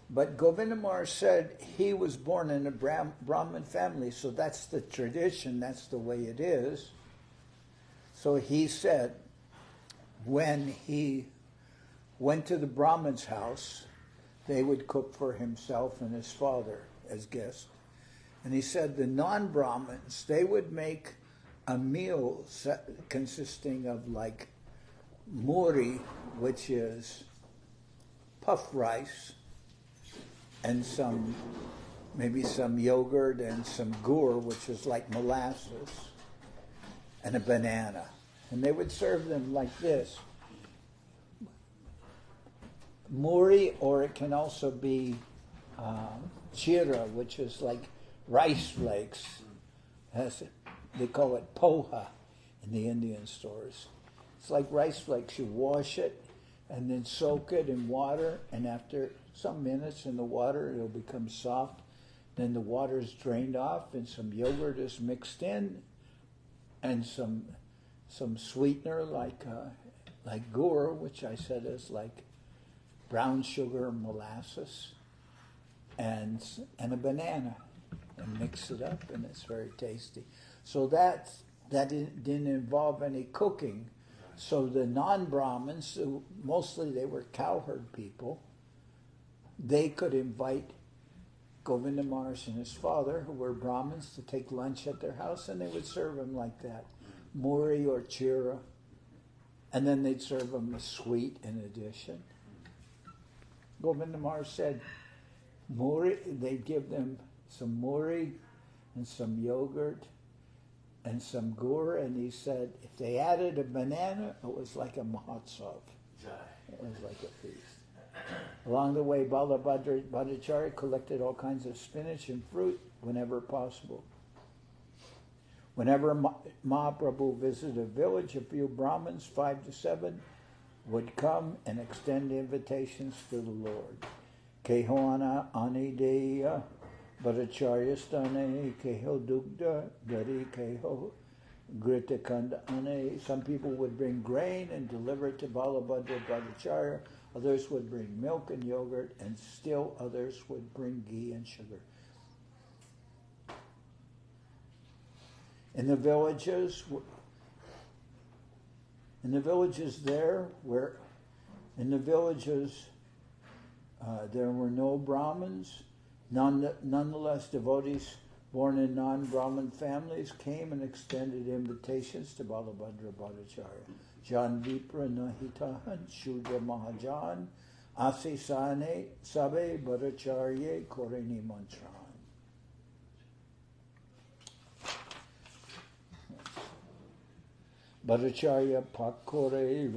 But Govinda Maharaj said he was born in a Brahmin family, so that's the tradition, that's the way it is. So he said when he went to the Brahmin's house, they would cook for himself and his father as guests. And he said the non-Brahmins, they would make a meal consisting of like muri, which is puff rice, and maybe some yogurt and some gur, which is like molasses, and a banana. And they would serve them like this. Muri, or it can also be chira, which is like rice flakes. They call it poha in the Indian stores. It's like rice flakes. You wash it and then soak it in water, and after some minutes in the water, it'll become soft. Then the water is drained off, and some yogurt is mixed in, and some sweetener like gur, which I said is like brown sugar, molasses, and a banana, and mix it up, and it's very tasty. So that didn't involve any cooking. So the non-Brahmins, mostly they were cowherd people, they could invite Govinda Maharaj and his father, who were Brahmins, to take lunch at their house, and they would serve him like that, muri or chira, and then they'd serve him a sweet in addition. Govinda Maharaj said, muri, they'd give them some muri and some yogurt and some gur, and he said if they added a banana, it was like a mahotsav. It was like a feast. Along the way, Balabhadra Bhattacharya collected all kinds of spinach and fruit whenever possible. Whenever Mahaprabhu visited a village, a few Brahmins, 5 to 7, would come and extend invitations to the Lord. Kehoana anideya Bhattacharya stane keho dugda gari keho Jharikhanda ane. Some people would bring grain and deliver it to Balabhadra Bhattacharya. Others would bring milk and yogurt, and still others would bring ghee and sugar. In the villages there were no Brahmins. Nonetheless, devotees born in non-Brahmin families came and extended invitations to Balabhadra Bhattacharya. Jan Vipra Nahitahan Shudra Mahajan Asi Sane Sabe Bhattacharya Koreni Mantran. Bhattacharya Pakore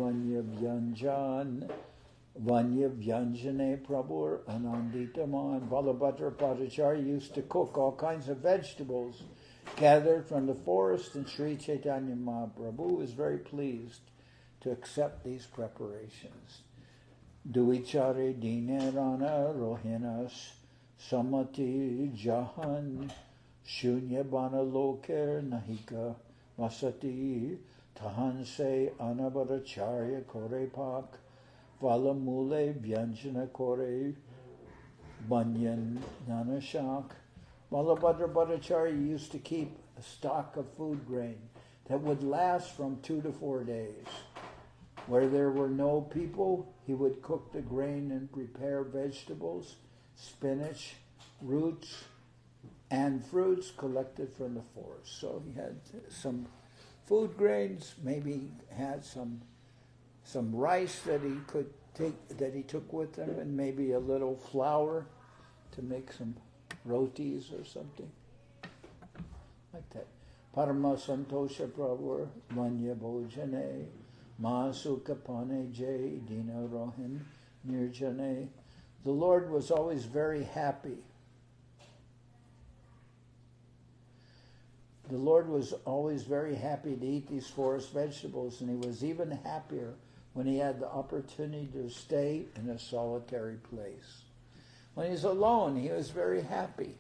Vanya Vyanjane Prabhur Ananditaman. Balabhadra Bhattacharya used to cook all kinds of vegetables gathered from the forest, and Sri Chaitanya Mahaprabhu was very pleased to accept these preparations. Duichare Dinerana Rohinas Samati Jahan Shunya Bana Loker Nahika Masati Tahanse Anabharacharya Kore Pak Valamule Vyanjana Kore Banyan Nanashak. Balabhadra Bhattacharya used to keep a stock of food grain that would last from 2 to 4 days. Where there were no people, he would cook the grain and prepare vegetables, spinach, roots, and fruits collected from the forest. So he had some food grains, maybe had some rice that he could take, that he took with him, and maybe a little flour to make some rotis or something like that. Parama Santosha Prabhu Manya Bhojane Mahasukha Pane Jay Dina Rohin Nirjane. The Lord was always very happy. The Lord was always very happy to eat these forest vegetables, and he was even happier when he had the opportunity to stay in a solitary place. When he's alone, he was very happy.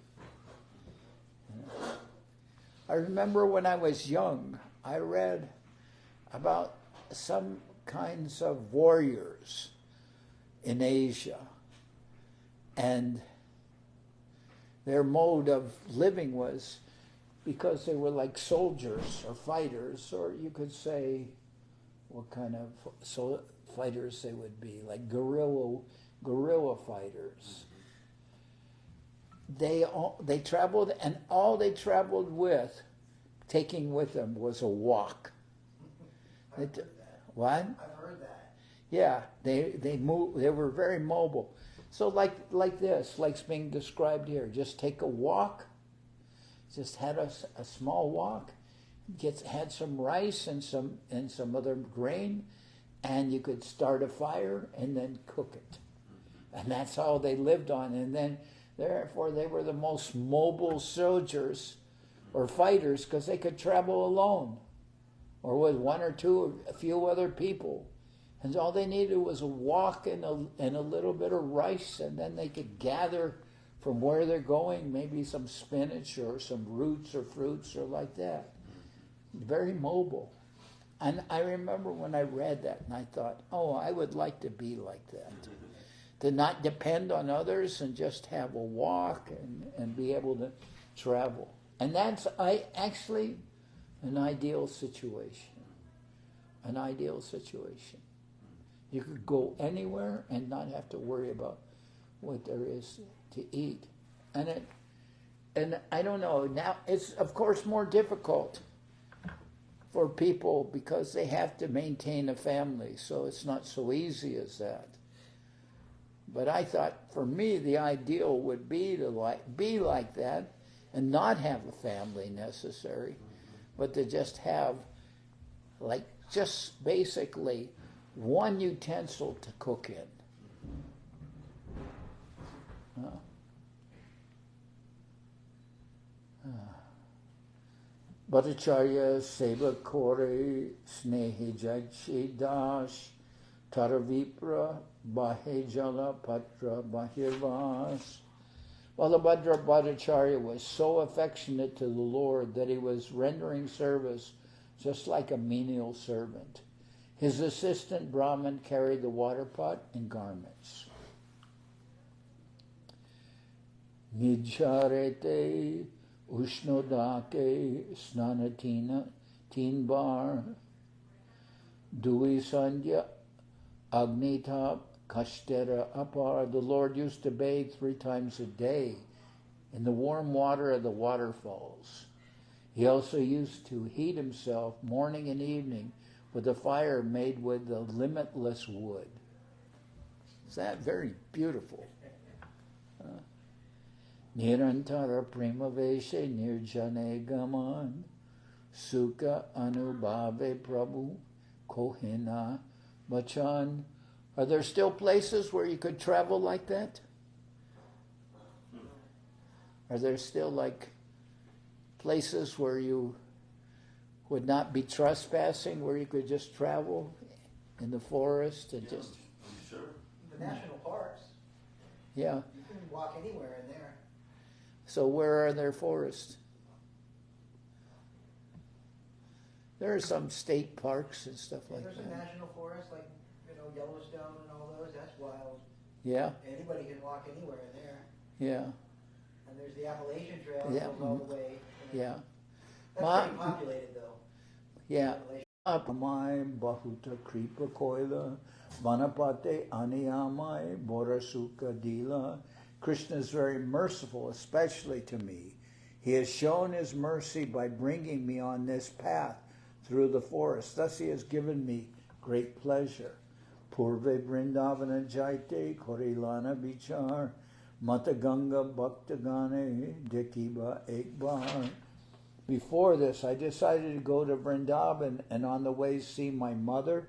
I remember when I was young, I read about some kinds of warriors in Asia, and their mode of living was, because they were like soldiers or fighters, or you could say what kind of fighters they would be, like guerrilla fighters. They traveled, and all they traveled with, taking with them, was a walk. What? I've heard that. Yeah, they moved. They were very mobile. So like this, like's being described here. Just take a walk. Just had a small walk. Had some rice and some other grain, and you could start a fire and then cook it. And that's how they lived on. And then therefore they were the most mobile soldiers or fighters, because they could travel alone or with one or two, a few other people. And all they needed was a walk and a little bit of rice, and then they could gather from where they're going, maybe some spinach or some roots or fruits or like that. Very mobile. And I remember when I read that, and I thought, oh, I would like to be like that. To not depend on others and just have a walk and be able to travel. And that's actually an ideal situation. An ideal situation. You could go anywhere and not have to worry about what there is to eat. And I don't know, now it's of course more difficult for people because they have to maintain a family, so it's not so easy as that. But I thought for me the ideal would be to be like that and not have a family necessary, but to just have just basically one utensil to cook in. Bhattacharya Seva Kore Snehi Jachi Dash Taravipra Bahejala Patra Bahirvas. Balabhadra Bhattacharya was so affectionate to the Lord that he was rendering service just like a menial servant. His assistant Brahman carried the water pot and garments. Nijharete Ushnodake Snanatina Tinbar Dui Sandhya Agnitap Kashtera Apar. The Lord used to bathe 3 times a day in the warm water of the waterfalls. He also used to heat himself morning and evening with a fire made with the limitless wood. Is that very beautiful? Nirantara Primaveshe Nirjane Gaman Sukha Anubhave Prabhu Kohina Bachan. Are there still places where you could travel like that? Are there still like places where you would not be trespassing, where you could just travel in the forest and just... Sure. The national parks. Yeah. You can walk anywhere in there. So where are there forests? There are some state parks and stuff like There's that. a national forest like, Yellowstone and all those. That's wild. Yeah, Anybody can walk anywhere in there. yeah, And there's the Appalachian Trail Yeah. that goes all the way. yeah. That's pretty populated though. Yeah. Appalachian. Apamai bahuta kripa koila vanapate aniyamai borasuka dila. Krishna is very merciful, especially to me. He has shown his mercy by bringing me on this path through the forest. Thus he has given me great pleasure. Purve Vrindavana Jaite Korilana Bichar Mataganga Bhaktagane Dekiba Ekbar. Before this, I decided to go to Vrindaban and on the way see my mother,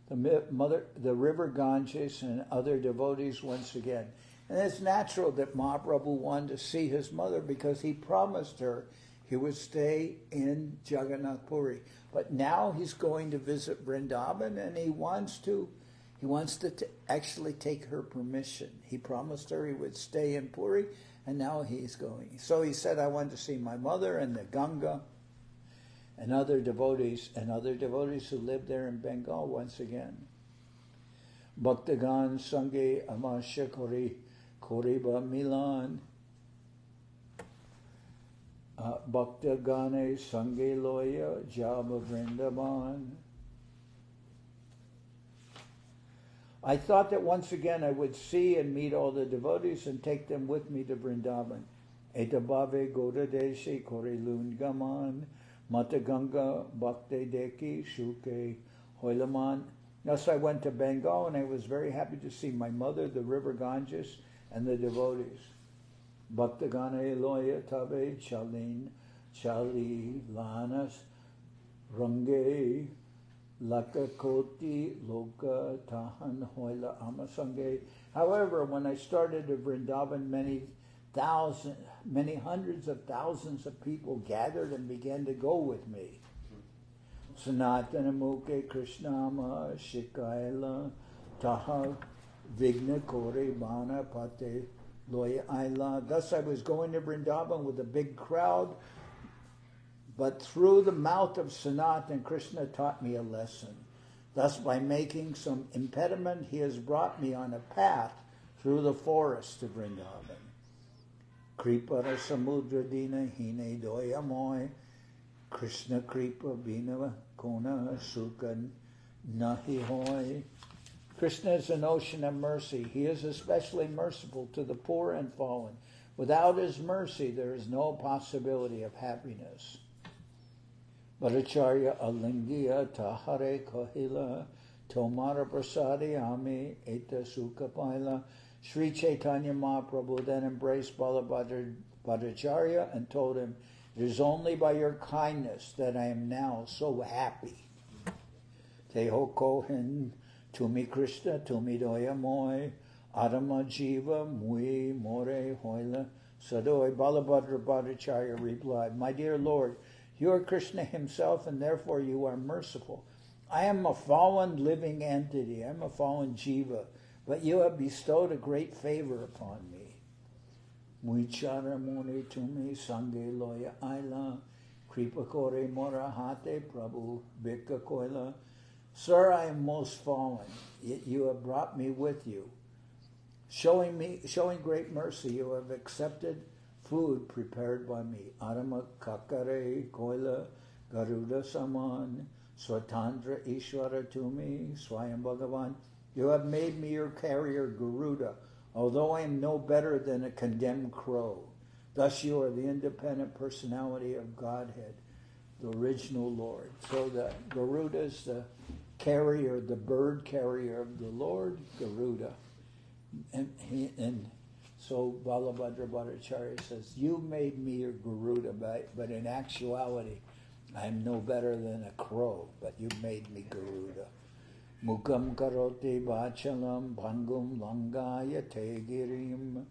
the river Ganges, and other devotees once again. And it's natural that Mahaprabhu wanted to see his mother because he promised her he would stay in Jagannath Puri. But now he's going to visit Vrindaban and he wants to actually take her permission. He promised her he would stay in Puri, and now he's going. So he said, I want to see my mother and the Ganga and other devotees who live there in Bengal once again. Bhaktagan Sange Amasya Koriba Milan Bhaktagane Sange Loya Java Vrindaban. I thought that once again I would see and meet all the devotees and take them with me to Vrindaban. Etabave Godadeshi Korilun Gaman Mataganga Bhakte Deki Shuke Hoilaman. Thus I went to Bengal and I was very happy to see my mother, the river Ganges, and the devotees. Bhaktagane Loya Tabe Chalin Chali Lanas Range Lakakoti Loka Tahan Hoila Amasange. However, when I started to Vrindavan, many hundreds of thousands of people gathered and began to go with me. Sanatana Mukhe Krishnama Shikaila Taha Vigna Kore Bana Pate Loya Aila. Thus I was going to Vrindavan with a big crowd, but through the mouth of Sanatana, Krishna taught me a lesson. Thus, by making some impediment, he has brought me on a path through the forest to Vrindavan. Kripara Samudra Dina Hine Doya Moy Krishna Kripa Bina Kona Sukan Nahi Hoy. Krishna is an ocean of mercy. He is especially merciful to the poor and fallen. Without his mercy, there is no possibility of happiness. Bhattacharya Alingiya Tahare Kahila Tomara Prasadi Ami Eta Sukha Paila. Sri Chaitanya Mahaprabhu then embraced Balabhadra Bhattacharya and told him, it is only by your kindness that I am now so happy. Teho Kohin Tumi Krishna Tumi Doya Moy Adama Jiva Mui More Hoila Sadoi. Balabhadra Bhattacharya replied, my dear Lord, you are Krishna himself, and therefore you are merciful. I am a fallen living entity. I am a fallen jiva, but you have bestowed a great favor upon me. Muichara mone tumi sange loya aila Kripa kore mora hate Prabhu Bhikka koila. Sir, I am most fallen, yet you have brought me with you. Showing great mercy, you have accepted food prepared by me. Adama kakare koila garuda saman swatandra ishvara to me swayam bhagavan. You have made me your carrier Garuda, although I am no better than a condemned crow. Thus you are the independent personality of Godhead, the original Lord. So the Garuda is the carrier, the bird carrier of the Lord, Garuda. And so Balabhadra Bhattacharya says, you made me your Garuda, but in actuality, I am no better than a crow, but you made me Garuda. Mukam karoti vachalam bhangum langaya te girim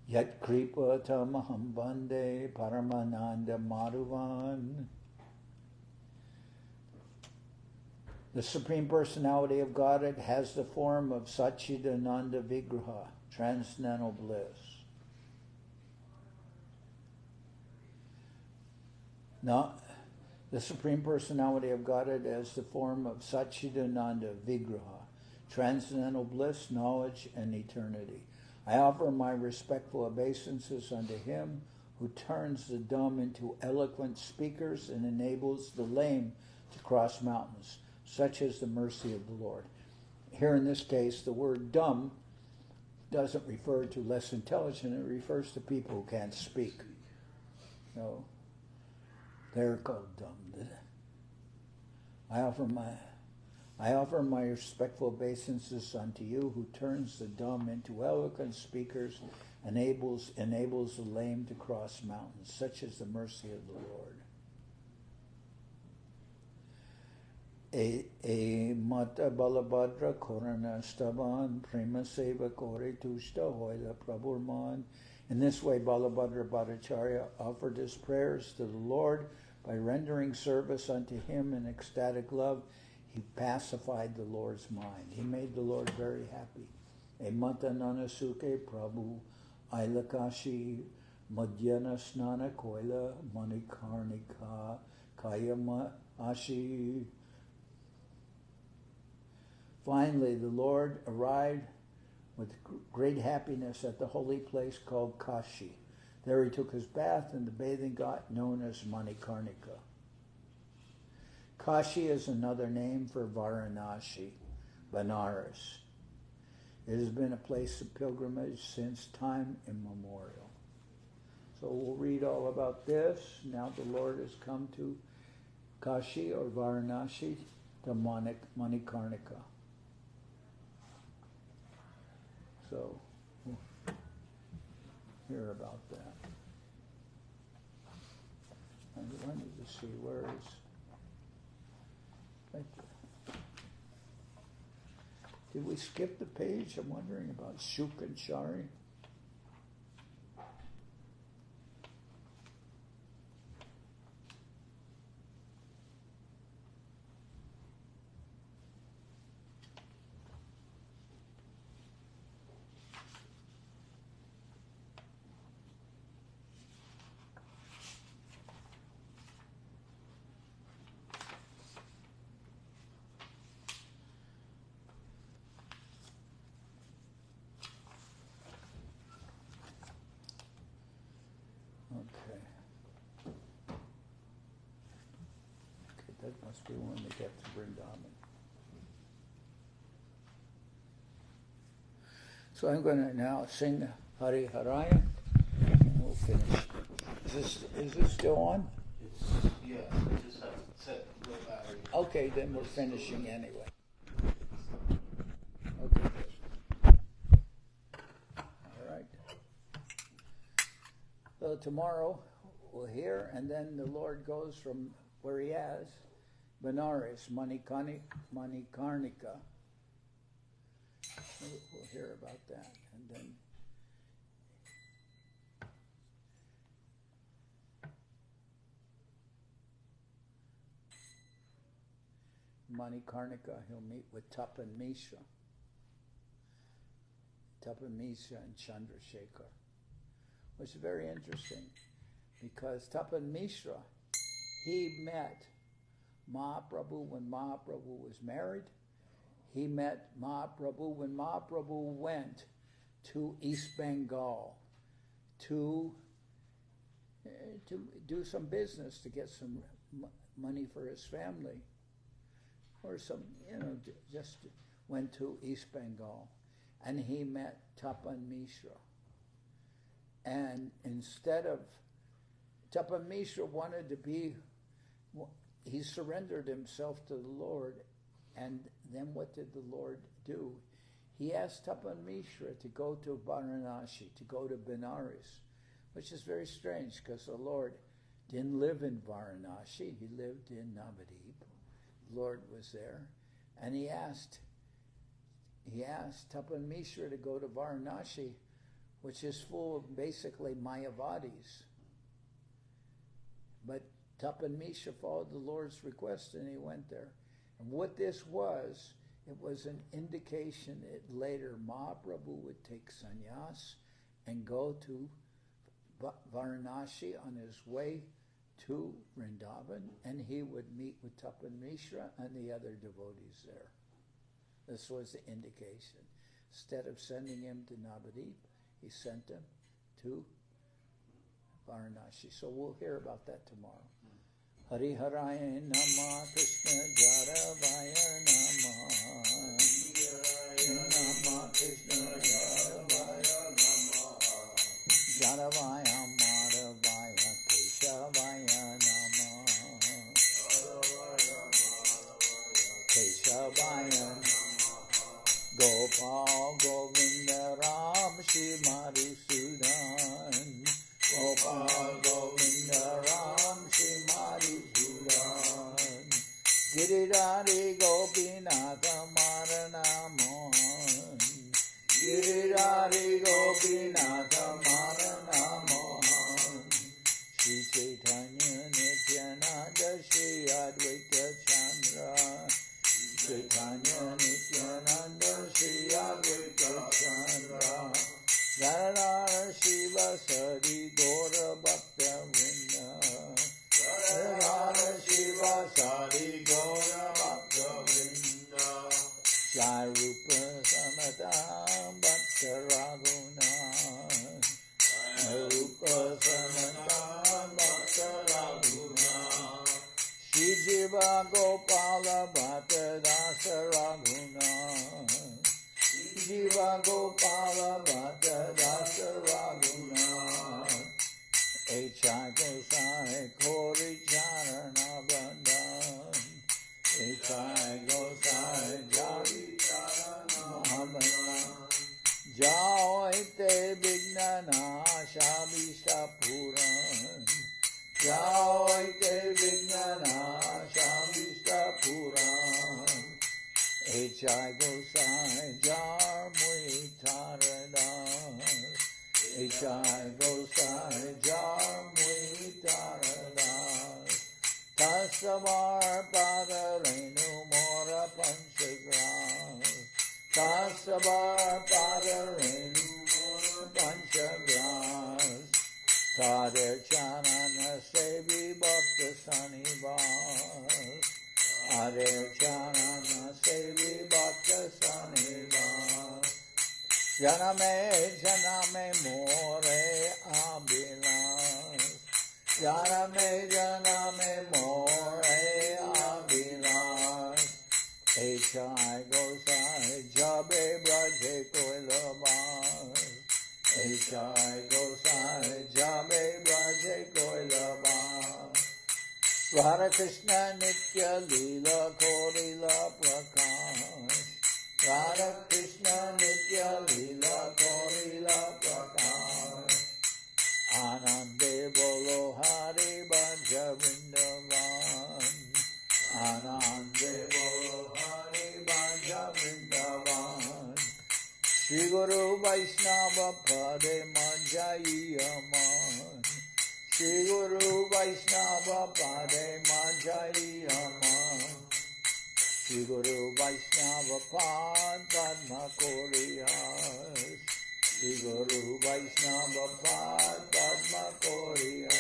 yat kripa tamaham bande paramananda madhuvan. The Supreme Personality of Godhead has the form of Satchidananda Vigraha, transcendental bliss. Now, the Supreme Personality of Godhead has the form of Satchidananda Vigraha, transcendental bliss, knowledge, and eternity. I offer my respectful obeisances unto him who turns the dumb into eloquent speakers and enables the lame to cross mountains. Such is the mercy of the Lord. Here in this case, the word dumb doesn't refer to less intelligent, it refers to people who can't speak. So, they're called dumb. I offer my respectful obeisances unto you who turns the dumb into eloquent speakers, enables the lame to cross mountains. Such is the mercy of the Lord. E mata balabhadra korana stavan prema seva kore tushta hoila prabhurman. In this way, Balabhadra Bhattacharya offered his prayers to the Lord. By rendering service unto him in ecstatic love, he pacified the Lord's mind. He made the Lord very happy. E mata nanasuke prabhu ailakashi madhyana snana koila manikarnika kayama ashi. Finally, the Lord arrived with great happiness at the holy place called Kashi. There he took his bath in the bathing ghat known as Manikarnika. Kashi is another name for Varanashi, Benares. It has been a place of pilgrimage since time immemorial. So we'll read all about this. Now the Lord has come to Kashi or Varanashi, to Manikarnika. So we'll hear about that. I wanted to see where is. Thank you. Did we skip the page? I'm wondering about Shuk and Shari. That must be when they get to Vrindaban. So I'm going to now sing Hari Haraya, and we'll finish. Is this still on? Yeah, just have to set low battery. Okay, then we're finishing anyway. Okay, good. All right. So tomorrow we'll hear, and then the Lord goes from where he has, Benares, Manikarnika. We'll hear about that. And then Manikarnika, he'll meet with Tapan Mishra. Tapan Mishra and Chandrashekhar. Which is very interesting. because Tapan Mishra, he met Mahaprabhu when Mahaprabhu was married. He met Mahaprabhu when Mahaprabhu went to East Bengal to do some business, to get some money for his family, or some, just went to East Bengal, and he met Tapan Mishra. And instead of, Tapan Mishra wanted to be, he surrendered himself to the Lord, and then what did the Lord do? He asked Tapan Mishra to go to Varanashi, to go to Benares, which is very strange because the Lord didn't live in Varanashi, he lived in Navadip. The Lord was there, and he asked Tapan Mishra to go to Varanashi, which is full of basically Mayavadis. But Tapan Mishra followed the Lord's request and he went there. And what this was, it was an indication that later Mahaprabhu would take sannyas and go to Varanashi on his way to Vrindaban, and he would meet with Tapan Mishra and the other devotees there. This was the indication. Instead of sending him to Navadip, he sent him to Varanashi. So we'll hear about that tomorrow. Hari Haraya Nama Krishna Jaravaya Nama Nama Krishna Jaravaya Nama Jaravaya Madhavaya Keshavaya Nama Keshavaya Gopal Govinda Ram Shri Madhusudan Gopal Govinda Ram Shri Madhusudan Giridhari Gopinatha Marana Mohan Giridhari Gopinatha Marana Mohan Sri Chaitanya Nityananda Shri Advaita Chandra Chaitanya Nityananda Shri Advaita Chandra Varanashi Shiva Sari Gora Bhakta Vrinda Varanashi Shiva Sari Gora Bhakta Vrinda Jai Rupa Samata Bhakta Raghuna Rupa Samata Bhakta Raghuna Shri Jiva Gopala Bhatta Dasa Raghuna Jiva Gopala Bhatta Dasa Raghuna H.I. Gosai Kori Charana Bandhan H.I. Gosai Jari Charana Bandhan Jao Ite Vignana Shabishta Puran Jao Ite Vignana Shabishta Puran H.I. Gosai Jar Mui Taradas H.I. Gosai Jar Mui Taradas Tasavar Padarenu Mora Panchagras Tasavar Padarenu Mora Panchagras Tader Chanana Sevi Bhakta Sanivas Hare Chanana Sevi Bhakta Sanivas Janame More Abhilas Janame More Abhilas H.I. Gosai Jabe Braje Koilabas H.I. Gosai Jabe Braje Koilabas Radha Krishna Nitya Lila Korila Prakash Radha Krishna Nitya Lila Korila Prakash Anande Bolo Hari Bhaja Vrindavan Anande Bolo Hari Bhaja Vrindavan Shri Guru Vaishnava Pade Manjai Aman Shri Guru Vaishnava Pade Manjai Aman Shri Guru Vaishnava Pad Padma Koriyas Shri Guru Vaishnava Padma Koriya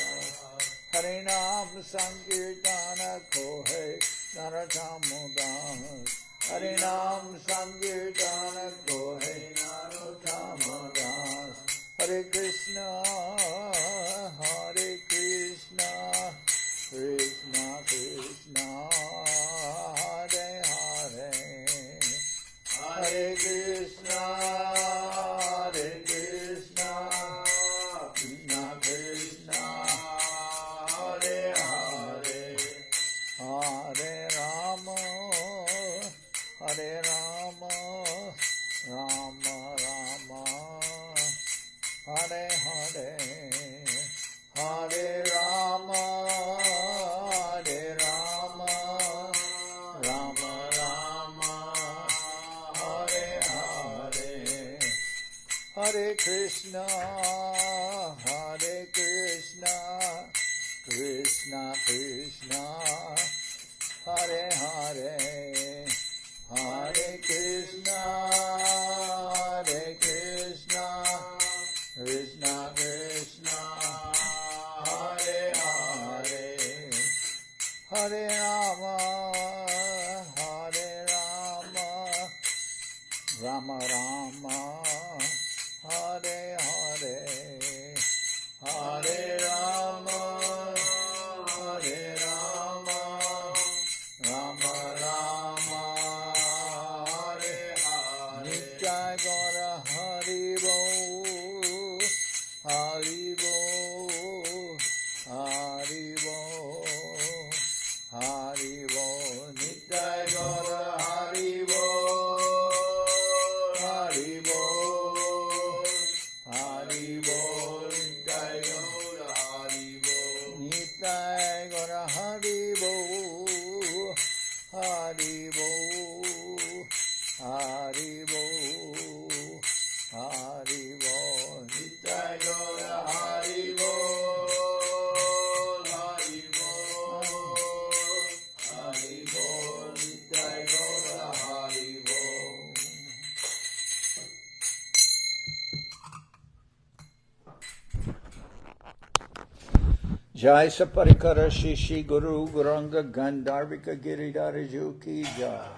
Hare Nam Sankirtana Kohe Naratam Das Hare Nam Sankirtana Kohe Naratam Das Hare Krishna Krishna Krishna Hare Hare Hare Krishna Krishna Krishna Hare Hare Hare Rama Rama Rama Hare Hare Hare Rama Rama Rama Hare Hare Hare Krishna Krishna Krishna Hare Hare Hare Krishna Krishna Krishna Hare Hare Hare Rama Rama Rama Hare Hare Hare Rama Rama Rama Hare Hare Nityai Gaura Hari Bo Hari Bo Hari Bo Hari Bo Nityai Gaura Hari Bo Hari Bo Hari Bo Nityai Gaura Hari Bo Nityai Gaura Hari Bo Hari Bo Hari Bo Hari Bo Nityai Gaura Hari Bo Hari Bo Hari Bo Nityai Gaura Hari Bo Jai Saparikara Shishi Guru Guranga Gandharvika Giridharaju Ki Jai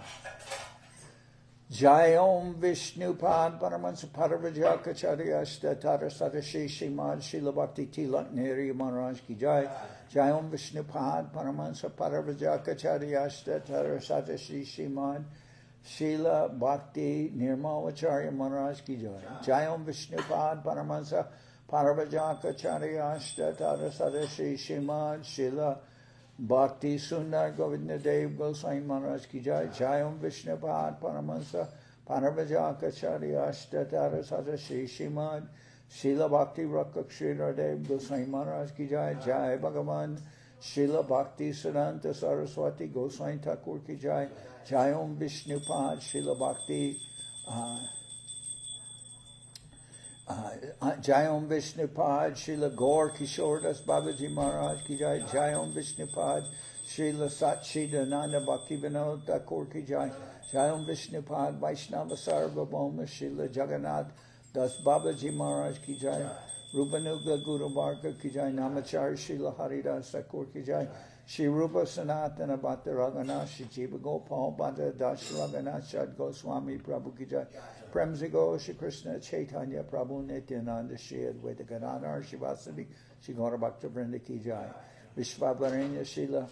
Jai Om Vishnu Pad Paramansa Paravajaka Ashta Tara Sadashi Shimad Shila Bhakti Tilak Neri Maharaj Ki Jai Jai Om Vishnu Pad Paramansa Paravajaka Ashta Tara Sadashi Shimad Shila Bhakti Nirmalacharya Maharaj Ki Jai Jai Om Vishnu Pad Paramansa Paravajaka Ashta Tara Sadashi Shimad Shila Bhakti Sundar Govinda Dev Goswami Maharaj Ki Jai Jai Om Vishnupad Paramansa Paravajaka Ashta Tara Sadashi Shimad Shila Bhakti Rakshira Dev Goswami Maharaj Ki Jai Jai Bhagavan Shila Bhakti Siddhanta Saraswati Goswami Thakur Ki Jai Jai Om Vishnupad Shila Bhakti Jai Om Vishnupad Srila Gaur Kishore Das Babaji Maharaj Ki Jai Jai Om Vishnupad Srila Satchidananda Bhakti Vinod Thakur Ki Jai Jai Om Vishnupad Vaishnava Sarvabhauma Srila Jagannath Das Babaji Maharaj Ki Jai Rupanuga Guru Varga Ki Jai Namachar Srila Haridas Thakur Ki Jai Shri Rupa Sanatana Bhatta Raghunath Jiva Gopal Bhatta Das Raghunath Shad Goswami Prabhu Ki Jai Premzigo Shri Krishna Chaitanya Prabhu Nityananda Shri Advaita Gadadhar Shivasadi Shri Gaura Bhakta Vrinda Ki Jai Vishvavaranya Shila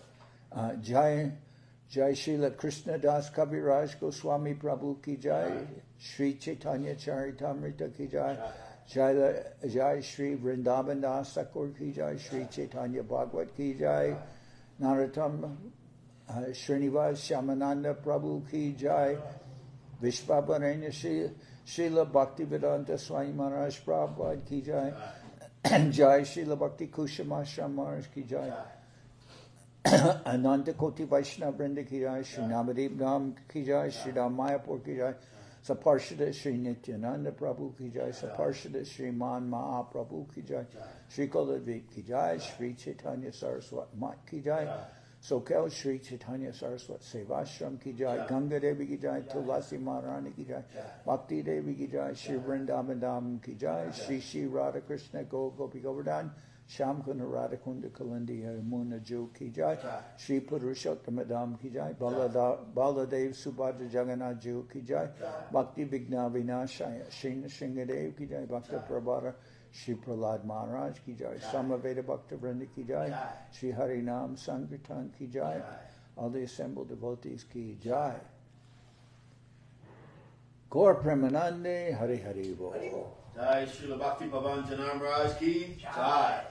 Jai Shila Krishna Das Kaviraj Goswami Prabhu Ki Jai Sri Chaitanya Charitamrita Ki Jai Jai Shri Vrindaban Das Thakur Ki Jai Sri Chaitanya Bhagavad Ki Jai Narottam Srinivas Shamananda Prabhu Ki Jai Vishvavaranya Srila Bhaktivedanta Swami Maharaj Prabhupada Ki Jai Jai Srila Bhakti Kushamashram Maharaj Ki Jai Ananta Koti Vaishnava Vrinda Ki Jai Shri Namadev Dham Ki Jai Shri Ram Mayapur Ki Jai Saparshada Shri Nityananda Prabhu Ki Jai Saparshada Shri Man Mahaprabhu Ki Jai Shri Kuladvip Ki Jai Shri Chaitanya Saraswat Mat Ki Jai Sokel Sri Chaitanya Saraswat Sevashram ki jai, Ganga Devi ki jai, Tulasi Maharani ki jai, Bhakti Devi ki jai, Shri Vrindaban Dham ki jai, Shri Shri Radha Krishna Gopi Govardhan, Sham Kunda Radha Kunda Kalindi Yamuna Ju ki jai, Shri Purushottam Dham ki jai, Baladev Subhadra Jagannath Ju ki jai, Bhakti Vigna Vinashaya, Shri Shingadev ki jai, Bhakta Prabhara, Shri Prahlad Maharaj ki jai, Samaveda Bhakta Vrinda ki jai, Shri Harinam Sankirtan ki jai, all the assembled devotees ki jai. Gaur Premanande Hari Hari Bol. Jai Srila Bhakti Bhavan Janam Raj ki jai.